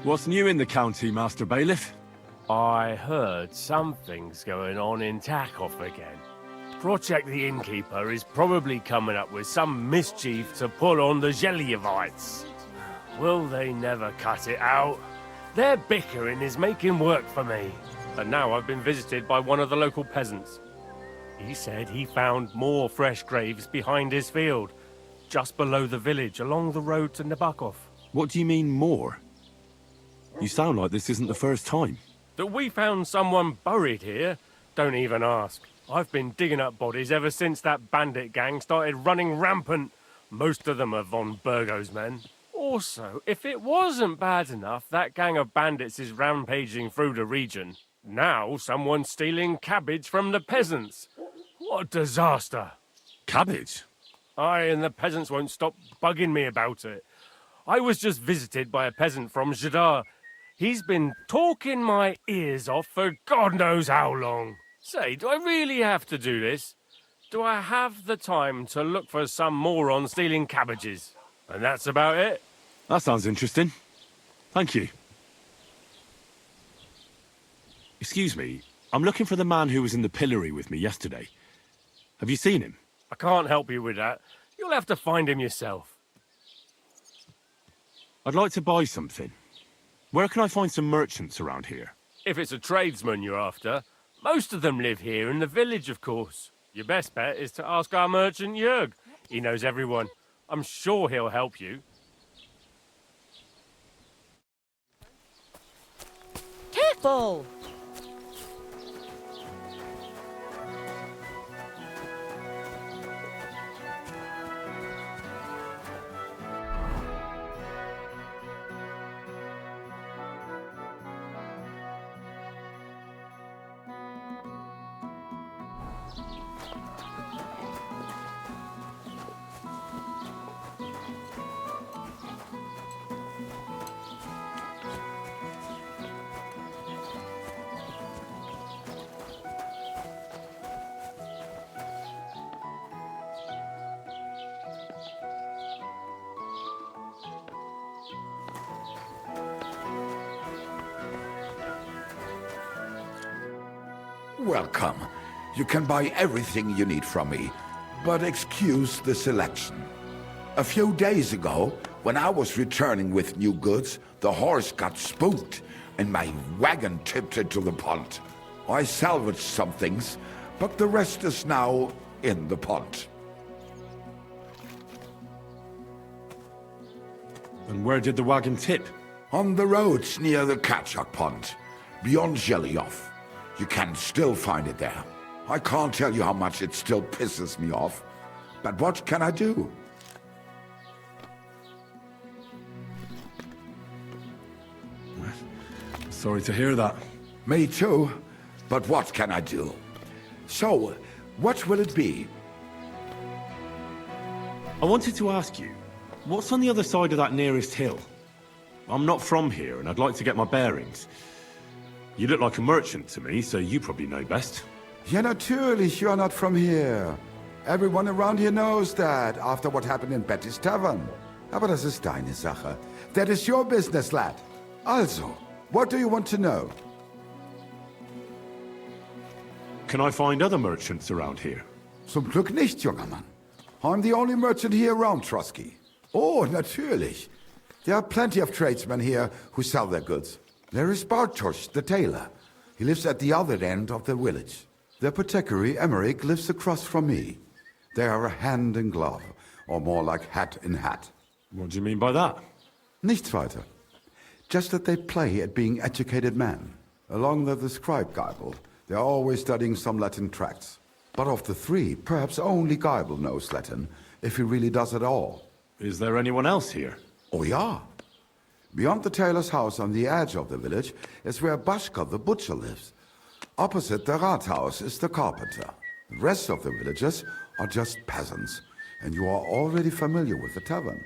What's new in the county, Master Bailiff? I heard something's going on in Takoff again. Project the Innkeeper is probably coming up with some mischief to pull on the Zhelyevites. Will they never cut it out? Their bickering is making work for me. And now I've been visited by one of the local peasants. He said he found more fresh graves behind his field, just below the village, along the road to Nabokov. What do you mean, more? You sound like this isn't the first time. That we found someone buried here? Don't even ask. I've been digging up bodies ever since that bandit gang started running rampant. Most of them are von Burgo's men. Also, if it wasn't bad enough that gang of bandits is rampaging through the region, now someone's stealing cabbage from the peasants. What a disaster. Cabbage? Aye, and the peasants won't stop bugging me about it. I was just visited by a peasant from Jadar. He's been talking my ears off for God knows how long. Say, do I really have to do this? Do I have the time to look for some moron stealing cabbages? And that's about it. That sounds interesting. Thank you. Excuse me, I'm looking for the man who was in the pillory with me yesterday. Have you seen him? I can't help you with that. You'll have to find him yourself. I'd like to buy something. Where can I find some merchants around here? If it's a tradesman you're after, most of them live here in the village, of course. Your best bet is to ask our merchant Jörg. He knows everyone. I'm sure he'll help you. Careful! Welcome. You can buy everything you need from me, but excuse the selection. A few days ago, when I was returning with new goods, the horse got spooked, and my wagon tipped into the pond. I salvaged some things, but the rest is now in the pond. And where did the wagon tip? On the roads near the Katchak Pond, beyond Jelioff. You can still find it there. I can't tell you how much it still pisses me off. But what can I do? Sorry to hear that. Me too. But what can I do? So, what will it be? I wanted to ask you, what's on the other side of that nearest hill? I'm not from here, and I'd like to get my bearings. You look like a merchant to me, so you probably know best. Ja, natürlich, you are not from here. Everyone around here knows that, after what happened in Betty's Tavern. Aber das ist deine Sache. That is your business, lad. Also, what do you want to know? Can I find other merchants around here? Zum Glück nicht, junger Mann. I'm the only merchant here around, Trotsky. Oh, natürlich. There are plenty of tradesmen here who sell their goods. There is Bartosz, the tailor. He lives at the other end of the village. The apothecary, Emmerich, lives across from me. They are hand in glove, or more like hat in hat. What do you mean by that? Nichts weiter. Just that they play at being educated men. Along with the scribe Geibel, they are always studying some Latin tracts. But of the three, perhaps only Geibel knows Latin, if he really does at all. Is there anyone else here? Oh ja. Beyond the tailor's house on the edge of the village is where Bashka the butcher lives. Opposite the Rathaus is the carpenter. The rest of the villagers are just peasants, and you are already familiar with the tavern.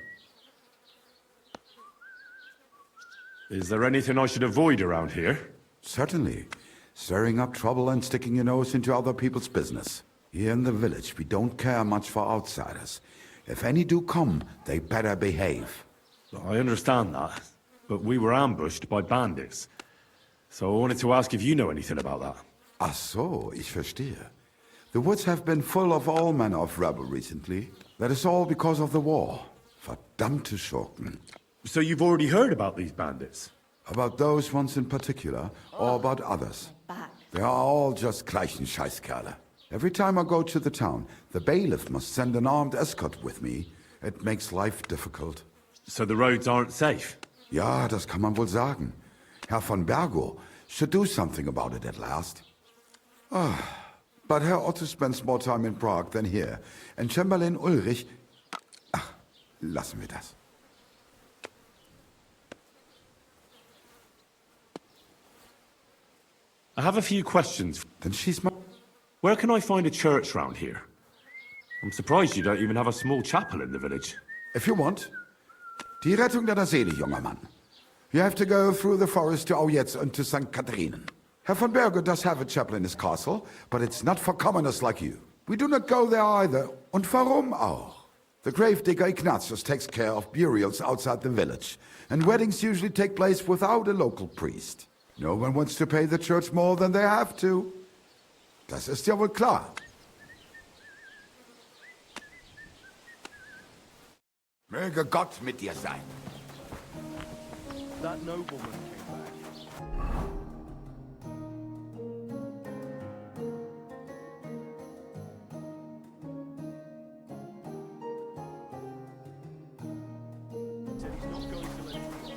Is there anything I should avoid around here? Certainly. Stirring up trouble and sticking your nose into other people's business. Here in the village, we don't care much for outsiders. If any do come, they better behave. I understand that, but we were ambushed by bandits. So I wanted to ask if you know anything about that. Ach so, ich verstehe. The woods have been full of all manner of rebel recently. That is all because of the war. Verdammte Schurken. So you've already heard about these bandits? About those ones in particular, or about others? They are all just gleichen Scheißkerle. Every time I go to the town, the bailiff must send an armed escort with me. It makes life difficult. So the roads aren't safe? Ja, das kann man wohl sagen. Herr von Bergo should do something about it at last. But Herr Otto spends more time in Prague than here. And Chamberlain Ulrich... Ach, lassen wir das. I have a few questions. Then she's my... Where can I find a church round here? I'm surprised you don't even have a small chapel in the village. If you want. Die Rettung deiner Seele, junger Mann. You have to go through the forest to Aujetz and to St. Catharinen. Herr von Berger does have a chapel in his castle, but it's not for commoners like you. We do not go there either. Und warum auch? The gravedigger Ignatius takes care of burials outside the village, and weddings usually take place without a local priest. No one wants to pay the church more than they have to. Das ist ja wohl klar. Möge Gott mit dir sein. That nobleman came back. Said he's not going to let it go.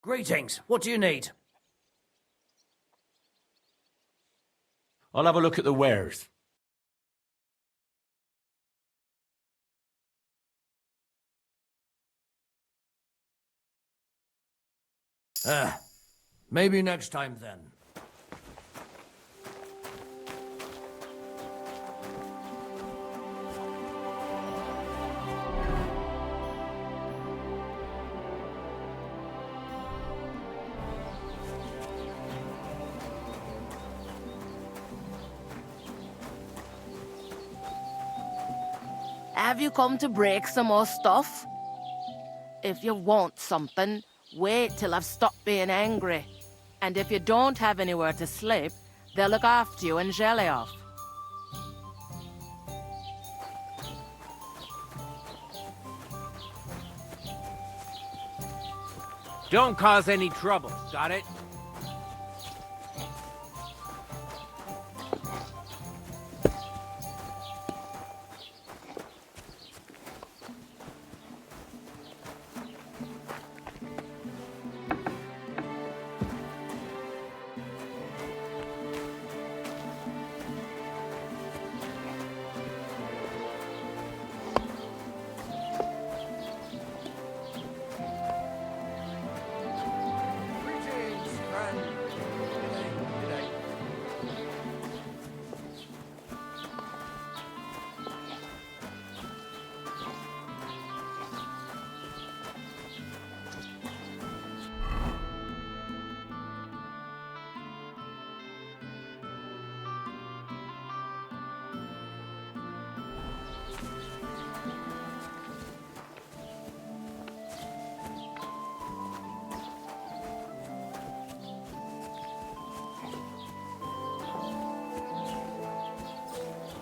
Greetings. What do you need? I'll have a look at the wares. Maybe next time then. Have you come to break some more stuff? If you want something, wait till I've stopped being angry. And if you don't have anywhere to sleep, they'll look after you in Jelioff. Don't cause any trouble, got it?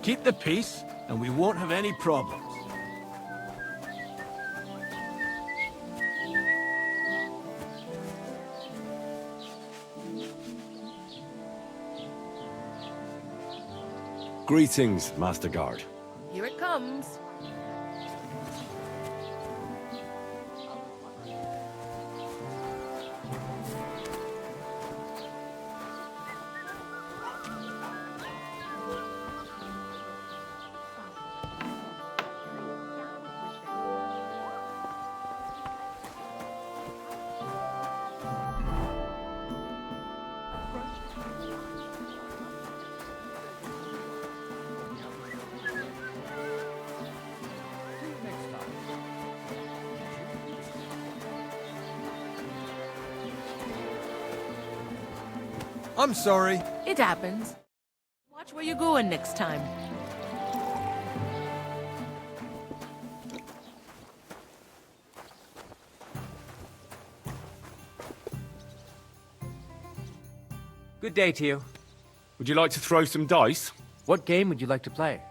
Keep the peace, and we won't have any problems. Greetings, Master Guard. Here it comes. I'm sorry. It happens. Watch where you're going next time. Good day to you. Would you like to throw some dice? What game would you like to play?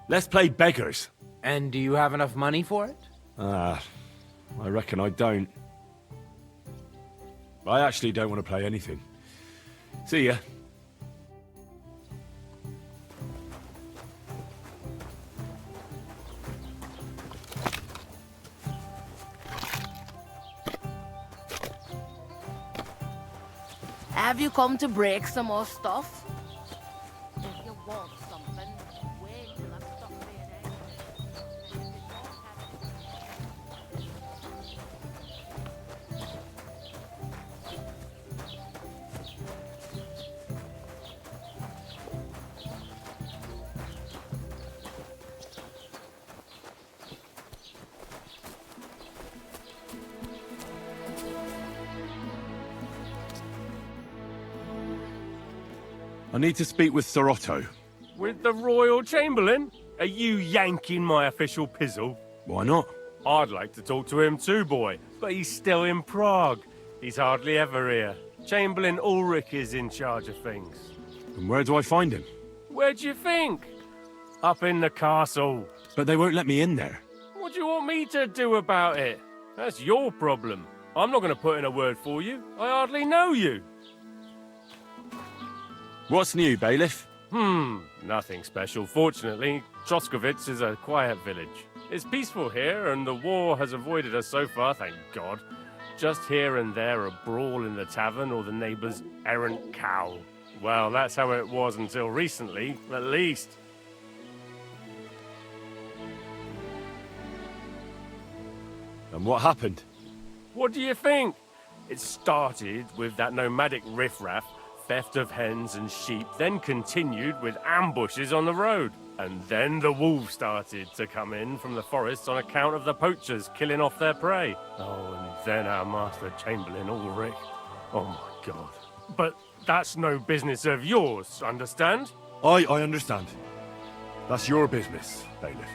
Let's play beggars. And do you have enough money for it? I reckon I don't. I actually don't want to play anything. See ya. Have you come to break some more stuff? If you want something, wait till I've stopped being angry. I need to speak with Sir Otto. With the Royal Chamberlain? Are you yanking my official pizzle? Why not? I'd like to talk to him too, boy, but he's still in Prague. He's hardly ever here. Chamberlain Ulrich is in charge of things. And where do I find him? Where do you think? Up in the castle. But they won't let me in there. What do you want me to do about it? That's your problem. I'm not going to put in a word for you. I hardly know you. What's new, bailiff? Nothing special. Fortunately, Troskovitz is a quiet village. It's peaceful here, and the war has avoided us so far, thank God. Just here and there a brawl in the tavern or the neighbour's errant cow. Well, that's how it was until recently, at least. And what happened? What do you think? It started with that nomadic riffraff, theft of hens and sheep, then continued with ambushes on the road. And then the wolves started to come in from the forests on account of the poachers killing off their prey. Oh, and then our master Chamberlain Ulrich. Oh my God. But that's no business of yours, understand? I understand. That's your business, bailiff.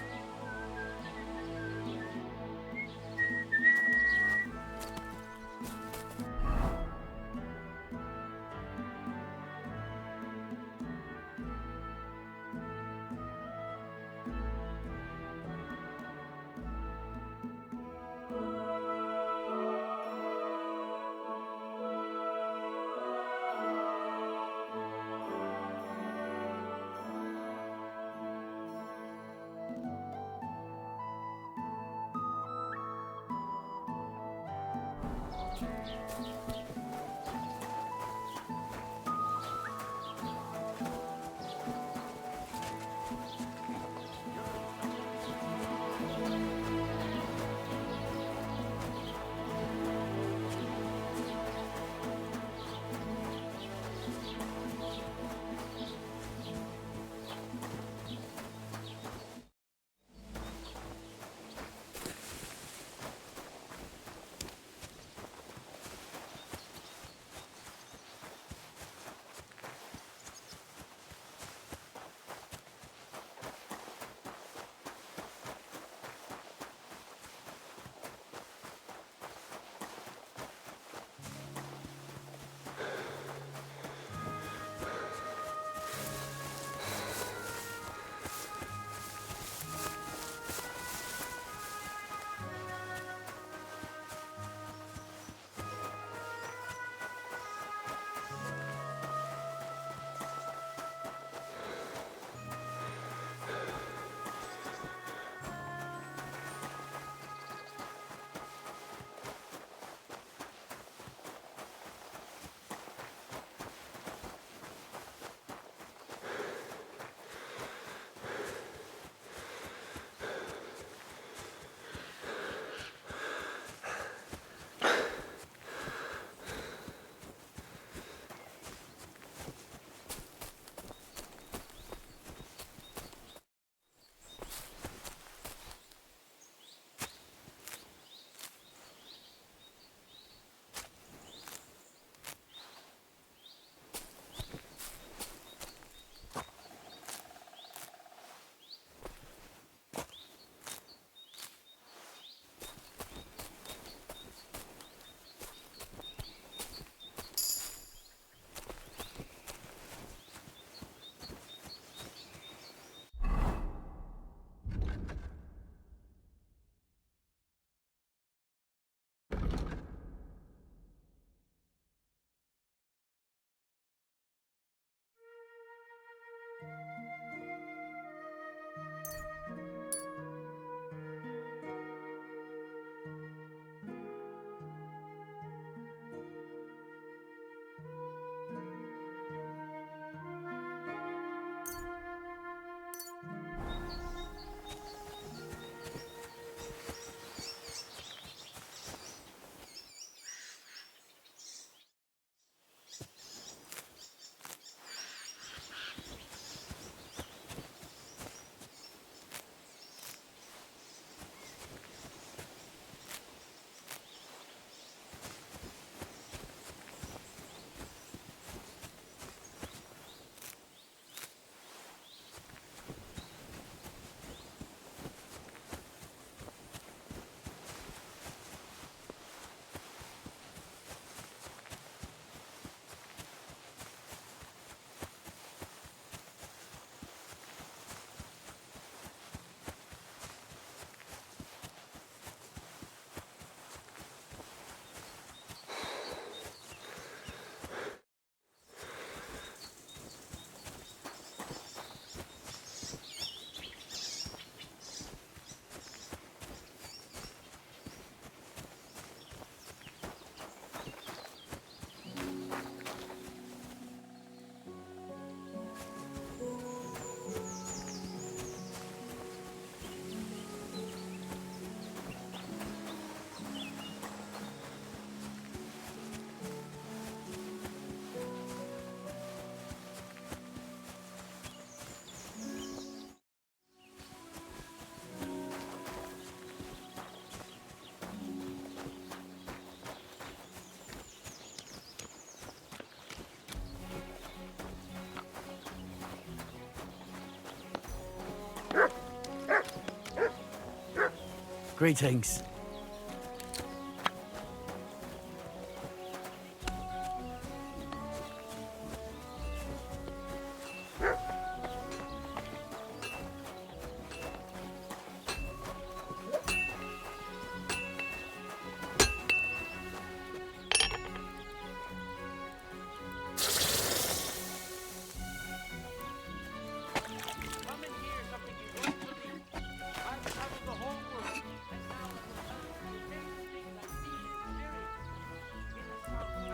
Greetings.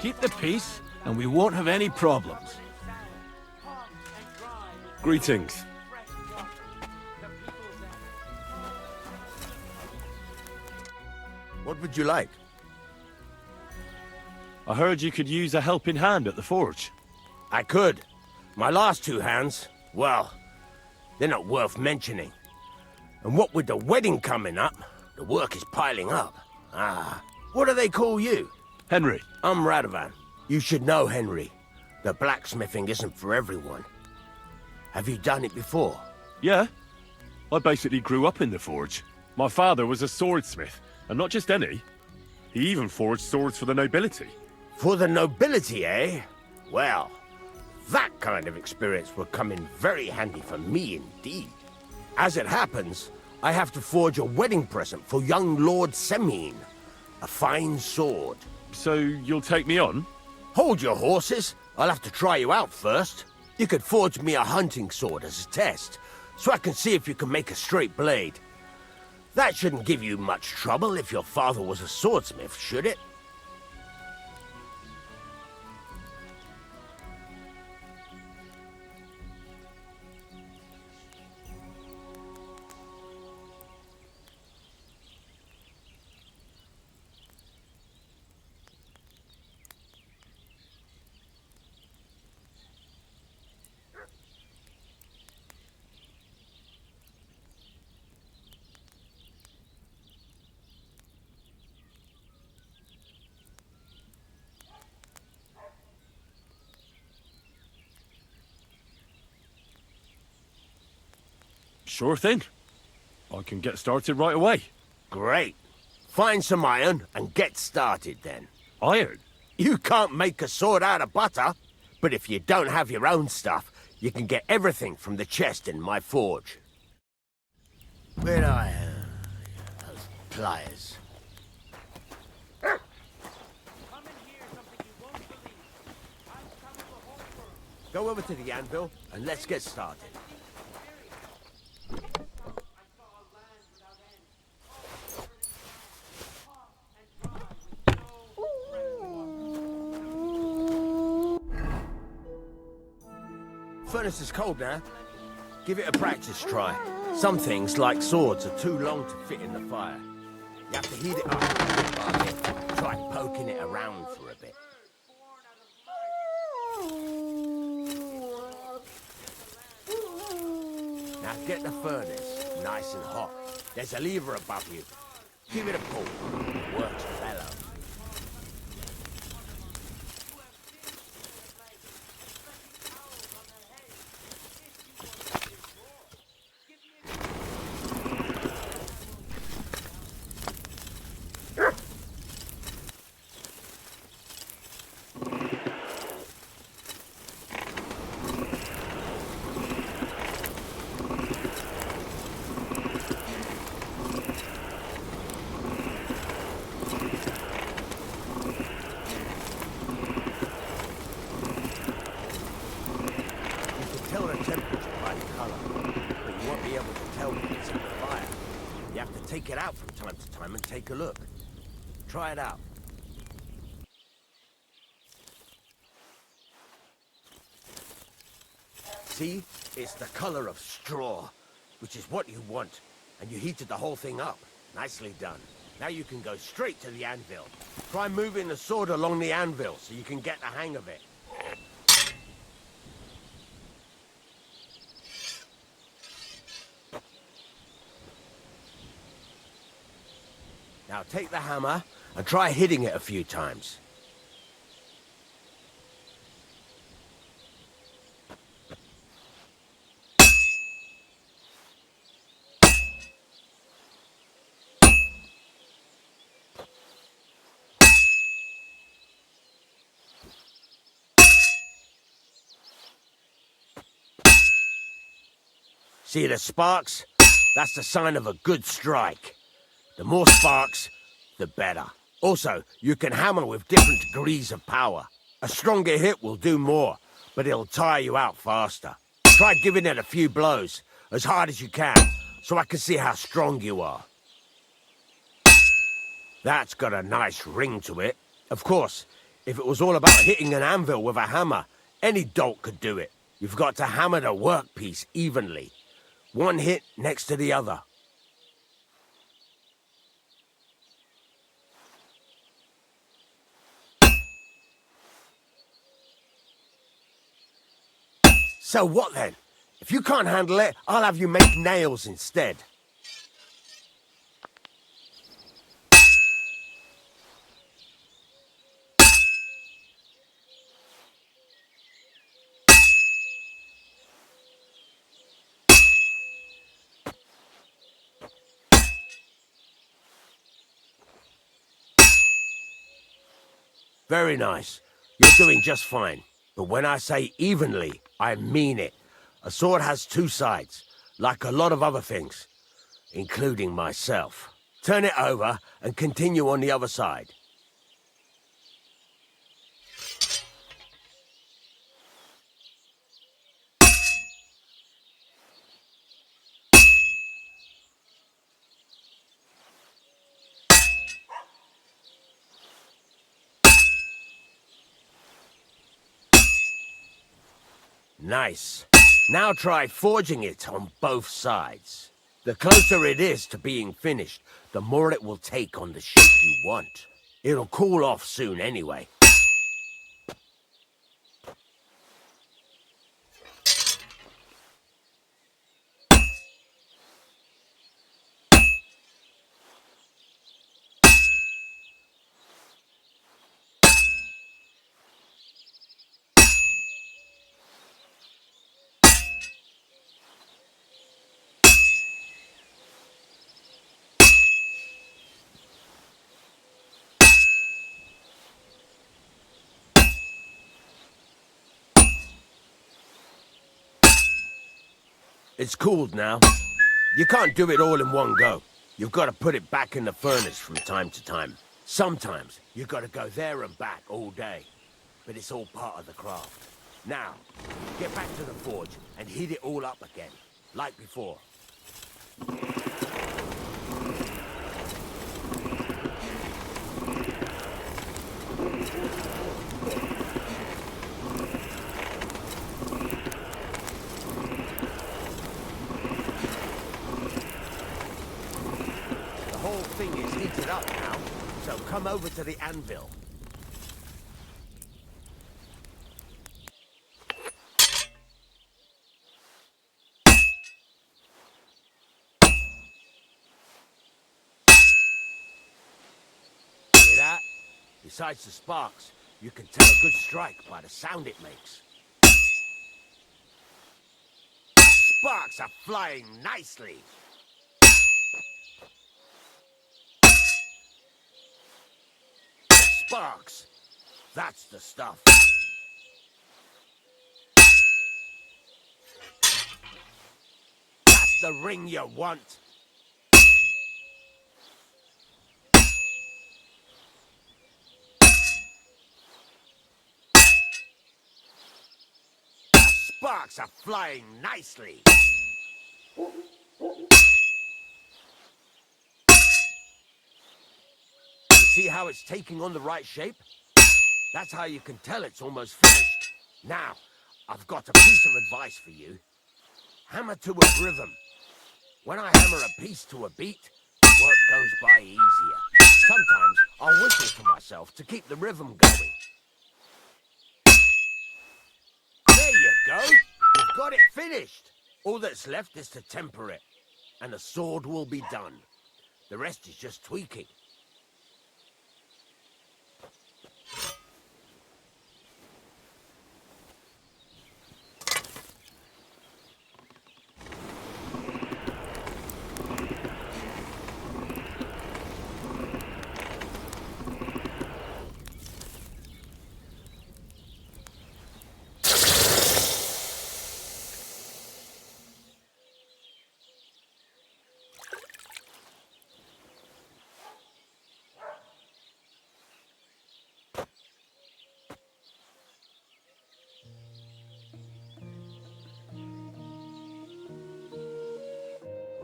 Keep the peace, and we won't have any problems. Greetings. What would you like? I heard you could use a helping hand at the forge. I could. My last two hands, well, they're not worth mentioning. And what with the wedding coming up, the work is piling up. What do they call you? Henry. I'm Radovan. You should know, Henry. The blacksmithing isn't for everyone. Have you done it before? Yeah. I basically grew up in the forge. My father was a swordsmith, and not just any. He even forged swords for the nobility. For the nobility, eh? Well, that kind of experience will come in very handy for me indeed. As it happens, I have to forge a wedding present for young Lord Semine. A fine sword. So you'll take me on? Hold your horses. I'll have to try you out first. You could forge me a hunting sword as a test, so I can see if you can make a straight blade. That shouldn't give you much trouble if your father was a swordsmith, should it? Sure thing. I can get started right away. Great. Find some iron and get started then. Iron? You can't make a sword out of butter, but if you don't have your own stuff, you can get everything from the chest in my forge. Where are those pliers? Go over to the anvil and let's get started. Furnace is cold now. Give it a practice try. Some things, like swords, are too long to fit in the fire. You have to heat it up. Try poking it around for a bit. Now get the furnace nice and hot. There's a lever above you. Give it a pull. It works mellow. Take it out from time to time and take a look. Try it out. See? It's the color of straw, which is what you want. And you heated the whole thing up. Nicely done. Now you can go straight to the anvil. Try moving the sword along the anvil so you can get the hang of it. Now take the hammer and try hitting it a few times. See the sparks? That's the sign of a good strike. The more sparks, the better. Also, you can hammer with different degrees of power. A stronger hit will do more, but it'll tire you out faster. Try giving it a few blows, as hard as you can, so I can see how strong you are. That's got a nice ring to it. Of course, if it was all about hitting an anvil with a hammer, any dolt could do it. You've got to hammer the workpiece evenly. One hit next to the other. So what then? If you can't handle it, I'll have you make nails instead. Very nice. You're doing just fine. But when I say evenly, I mean it. A sword has two sides, like a lot of other things, including myself. Turn it over and continue on the other side. Nice. Now try forging it on both sides. The closer it is to being finished, the more it will take on the shape you want. It'll cool off soon anyway. It's cooled now. You can't do it all in one go. You've got to put it back in the furnace from time to time. Sometimes you've got to go there and back all day. But it's all part of the craft. Now, get back to the forge and heat it all up again, like before. Thing is heated up now, so come over to the anvil. Hear that? Besides the sparks, you can tell a good strike by the sound it makes. Sparks are flying nicely. Sparks. That's the stuff. That's the ring you want. The sparks are flying nicely. See how it's taking on the right shape? That's how you can tell it's almost finished. Now, I've got a piece of advice for you. Hammer to a rhythm. When I hammer a piece to a beat, work goes by easier. Sometimes I'll whistle to myself to keep the rhythm going. There you go. You've got it finished. All that's left is to temper it, and the sword will be done. The rest is just tweaking.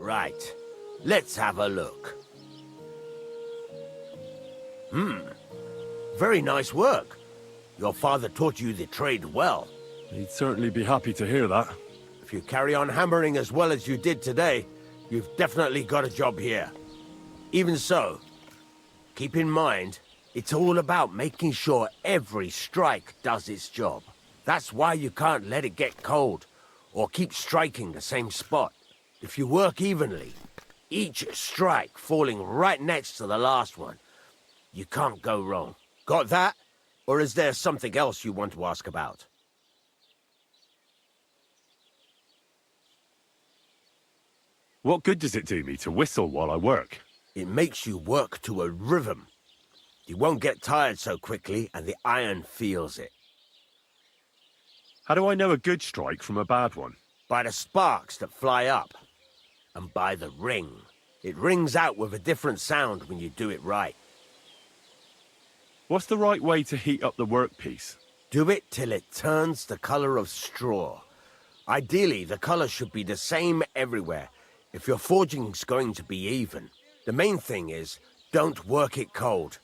Right. Let's have a look. Very nice work. Your father taught you the trade well. He'd certainly be happy to hear that. If you carry on hammering as well as you did today, you've definitely got a job here. Even so, keep in mind, it's all about making sure every strike does its job. That's why you can't let it get cold, or keep striking the same spot. If you work evenly, each strike falling right next to the last one, you can't go wrong. Got that? Or is there something else you want to ask about? What good does it do me to whistle while I work? It makes you work to a rhythm. You won't get tired so quickly, and the iron feels it. How do I know a good strike from a bad one? By the sparks that fly up. And by the ring. It rings out with a different sound when you do it right. What's the right way to heat up the workpiece? Do it till it turns the color of straw. Ideally, the color should be the same everywhere, if your forging's going to be even. The main thing is, don't work it cold.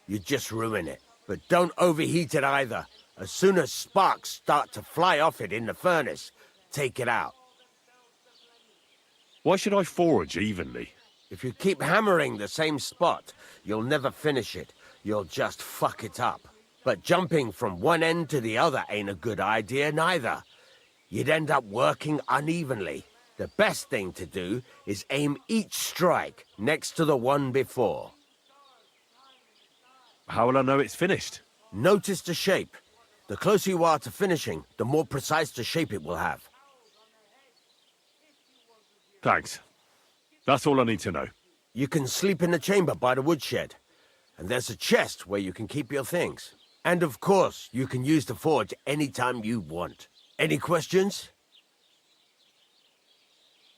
You just ruin it. But don't overheat it either. As soon as sparks start to fly off it in the furnace, take it out. Why should I forge evenly? If you keep hammering the same spot, you'll never finish it. You'll just fuck it up. But jumping from one end to the other ain't a good idea neither. You'd end up working unevenly. The best thing to do is aim each strike next to the one before. How will I know it's finished? Notice the shape. The closer you are to finishing, the more precise the shape it will have. Thanks. That's all I need to know. You can sleep in the chamber by the woodshed. And there's a chest where you can keep your things. And of course, you can use the forge anytime you want. Any questions?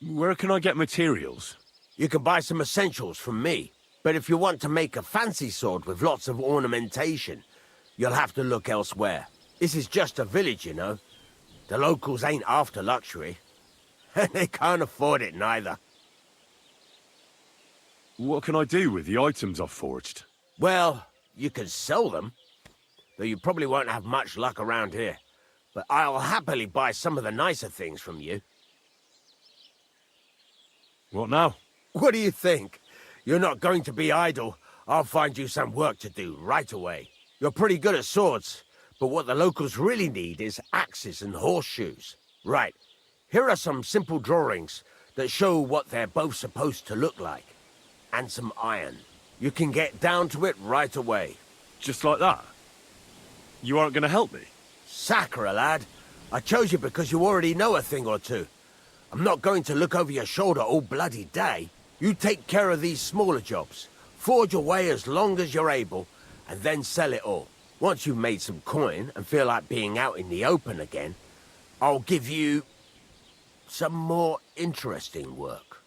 Where can I get materials? You can buy some essentials from me. But if you want to make a fancy sword with lots of ornamentation, you'll have to look elsewhere. This is just a village, you know. The locals ain't after luxury. And they can't afford it neither. What can I do with the items I've forged? Well, you can sell them. Though you probably won't have much luck around here. But I'll happily buy some of the nicer things from you. What now? What do you think? You're not going to be idle. I'll find you some work to do right away. You're pretty good at swords, but what the locals really need is axes and horseshoes. Right, here are some simple drawings that show what they're both supposed to look like. And some iron. You can get down to it right away. Just like that? You aren't going to help me? Sacre, lad. I chose you because you already know a thing or two. I'm not going to look over your shoulder all bloody day. You take care of these smaller jobs. Forge away as long as you're able, and then sell it all. Once you've made some coin and feel like being out in the open again, I'll give you some more interesting work.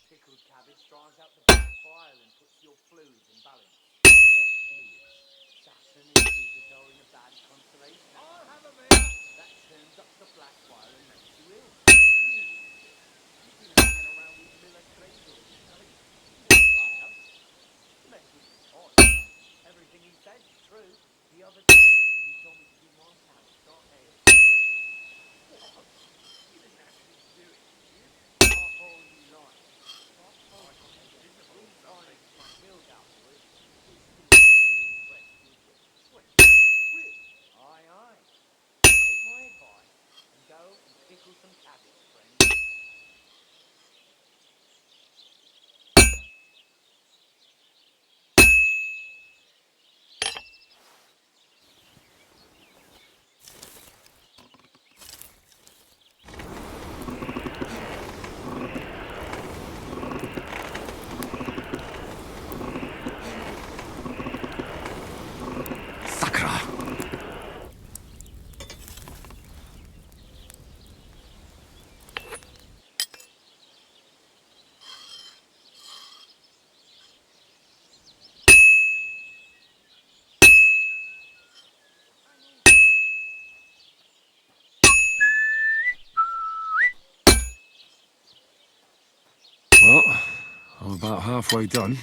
Pickled cabbage drives out the black bile and puts your fluids in balance. Saturn is Jupiter in a bad constellation. I'll have a beer. That turns up the black bile and makes you ill. You've been hanging around with Miller Cradle, haven't you? Yes, I have. Depends which is on. Everything he says is true. The other day, he told me to do my house, start air to drink. What? You didn't actually do it, did you? Oh, you lied. Aye, aye. Take my advice and go and pickle some cabbage, friend. Well, I'm about halfway done.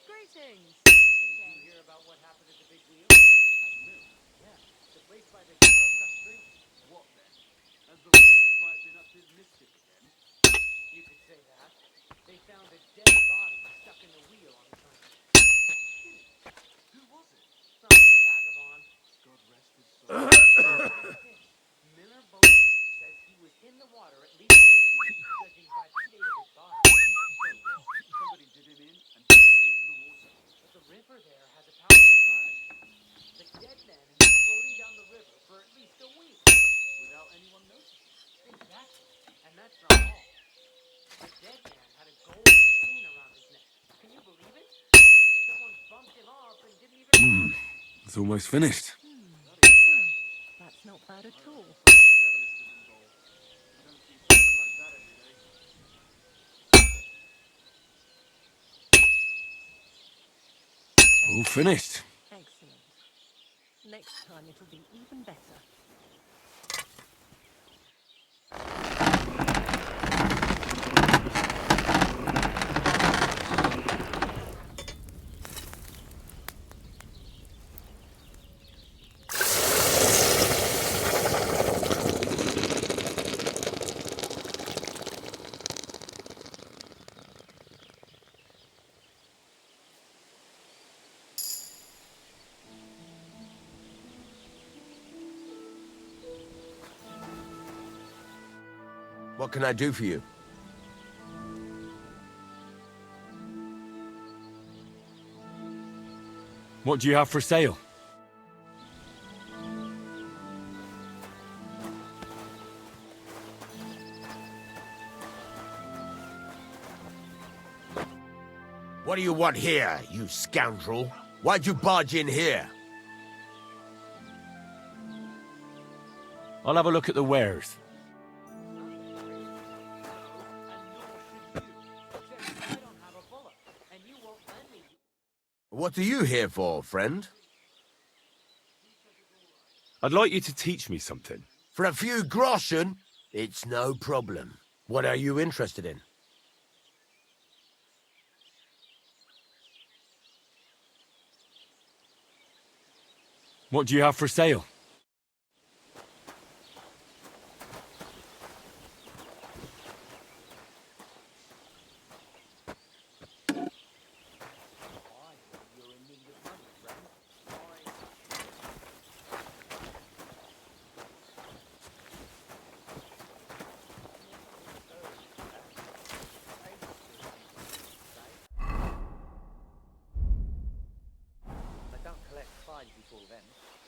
Greetings. Did you hear about what happened at the big wheel? At the mill? Yeah. The place by the Kronka Street. What then? Has the water sprite been up to his mischief again? You could say that. They found a dead body stuck in the wheel on the train. Kidding. Who was it? Some vagabond. God rest his soul. Miller Boat says he was in the water at least a week, judging by the state of his body. Somebody did him in and dumped him into the water. But the river there has a powerful current. The dead man has been floating down the river for at least a week. Without anyone noticing. Exactly. And that's not all. The dead man had a gold chain around his neck. Can you believe it? Someone bumped him off and didn't even... It's almost finished. Well, that's not bad at all. All finished. Excellent. Next time it'll be even better. What can I do for you? What do you have for sale? What do you want here, you scoundrel? Why'd you barge in here? I'll have a look at the wares. What are you here for, friend? I'd like you to teach me something. For a few groschen? It's no problem. What are you interested in? What do you have for sale? I don't collect fines before then.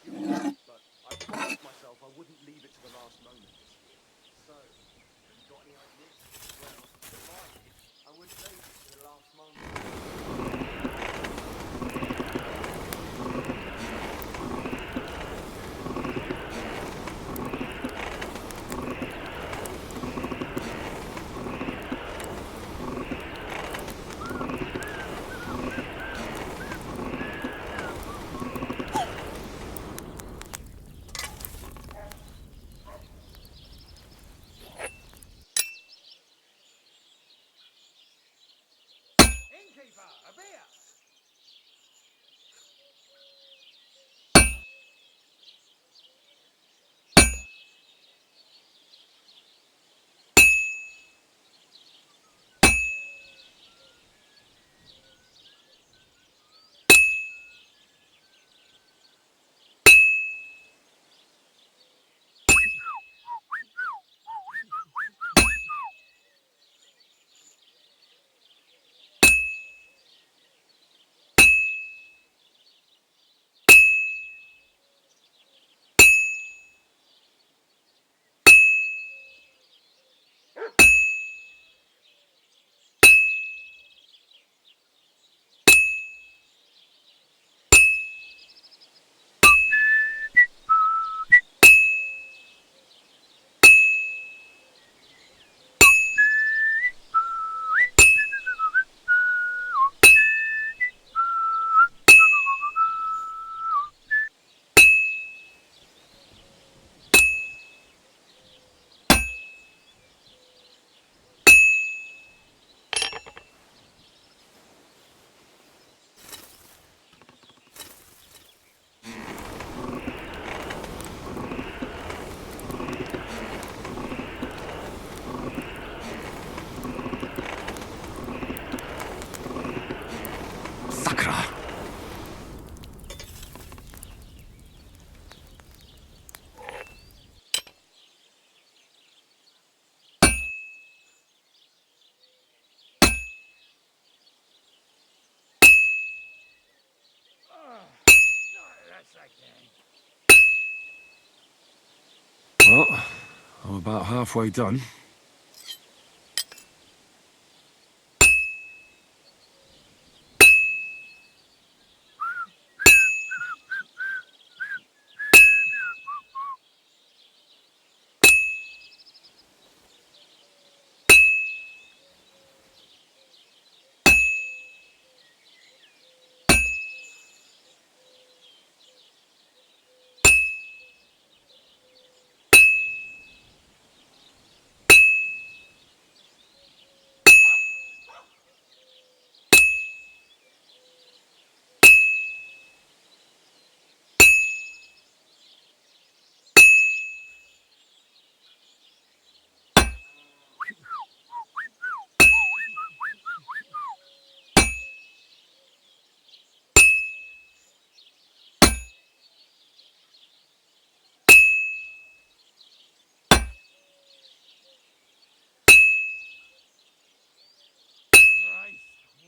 But I promised myself I wouldn't leave it to the last moment this year. So, have you got any ideas? Well, if I did, I would save it to the last moment. Innkeeper, a beer! Well, I'm about halfway done.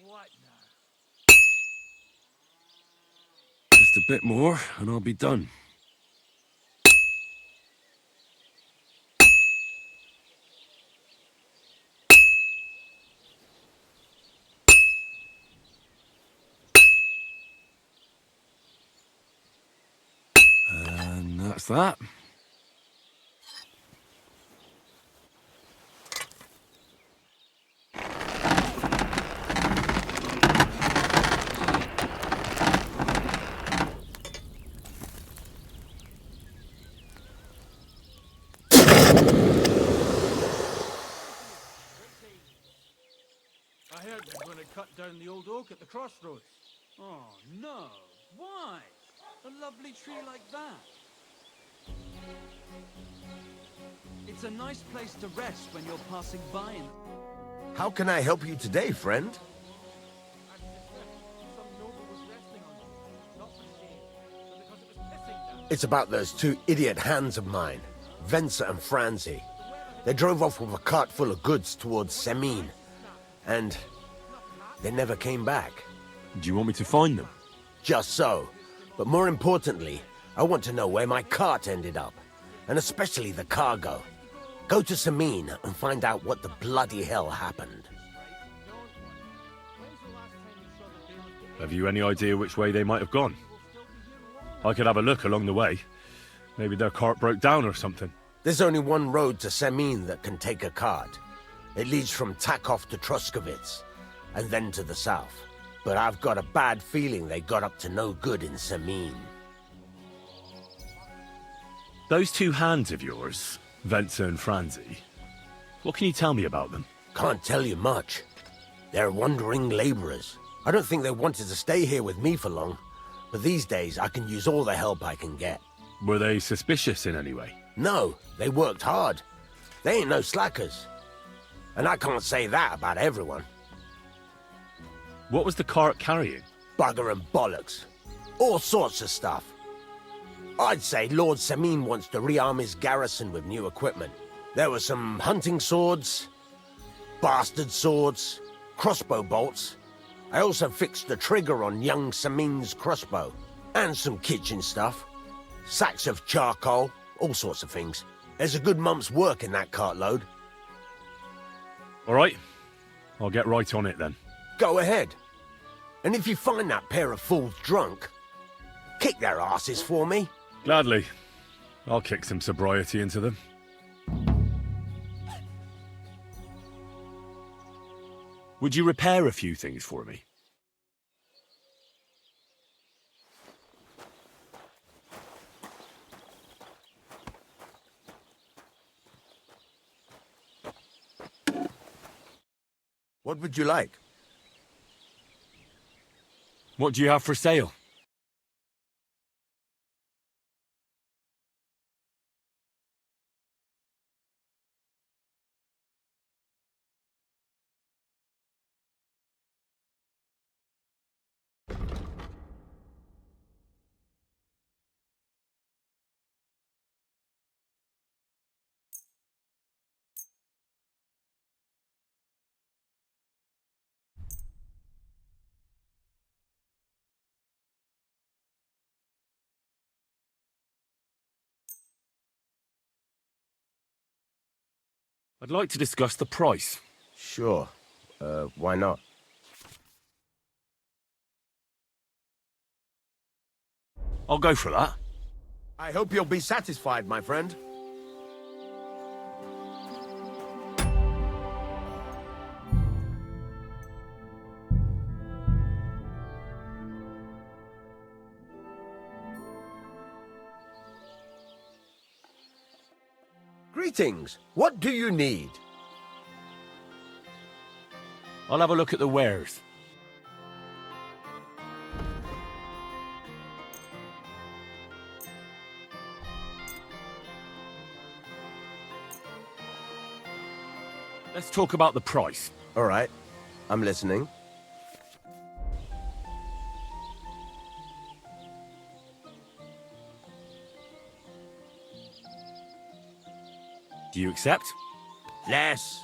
What now? Just a bit more, and I'll be done. And that's that. I heard they're going to cut down the old oak at the crossroads. Oh, no. Why? A lovely tree like that. It's a nice place to rest when you're passing by. How can I help you today, friend? It's about those two idiot hands of mine, Venser and Franzi. They drove off with a cart full of goods towards Semin, and they never came back. Do you want me to find them? Just so. But more importantly, I want to know where my cart ended up, and especially the cargo. Go to Semin and find out what the bloody hell happened. Have you any idea which way they might have gone? I could have a look along the way. Maybe their cart broke down or something. There's only one road to Semin that can take a cart. It leads from Takov to Troskovitz, and then to the south. But I've got a bad feeling they got up to no good in Semin. Those two hands of yours, Venser and Franzi, what can you tell me about them? Can't tell you much. They're wandering laborers. I don't think they wanted to stay here with me for long, but these days I can use all the help I can get. Were they suspicious in any way? No, they worked hard. They ain't no slackers. And I can't say that about everyone. What was the cart carrying? Bugger and bollocks. All sorts of stuff. I'd say Lord Semin wants to rearm his garrison with new equipment. There were some hunting swords, bastard swords, crossbow bolts. I also fixed the trigger on young Semin's crossbow. And some kitchen stuff. Sacks of charcoal, all sorts of things. There's a good month's work in that cartload. All right. I'll get right on it then. Go ahead. And if you find that pair of fools drunk, kick their asses for me. Gladly. I'll kick some sobriety into them. Would you repair a few things for me? What would you like? What do you have for sale? I'd like to discuss the price. Sure. Why not? I'll go for that. I hope you'll be satisfied, my friend. Greetings. What do you need? I'll have a look at the wares. Let's talk about the price. All right. I'm listening. Do you accept? Less.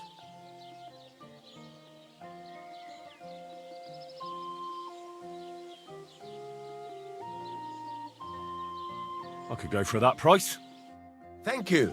I could go for that price. Thank you.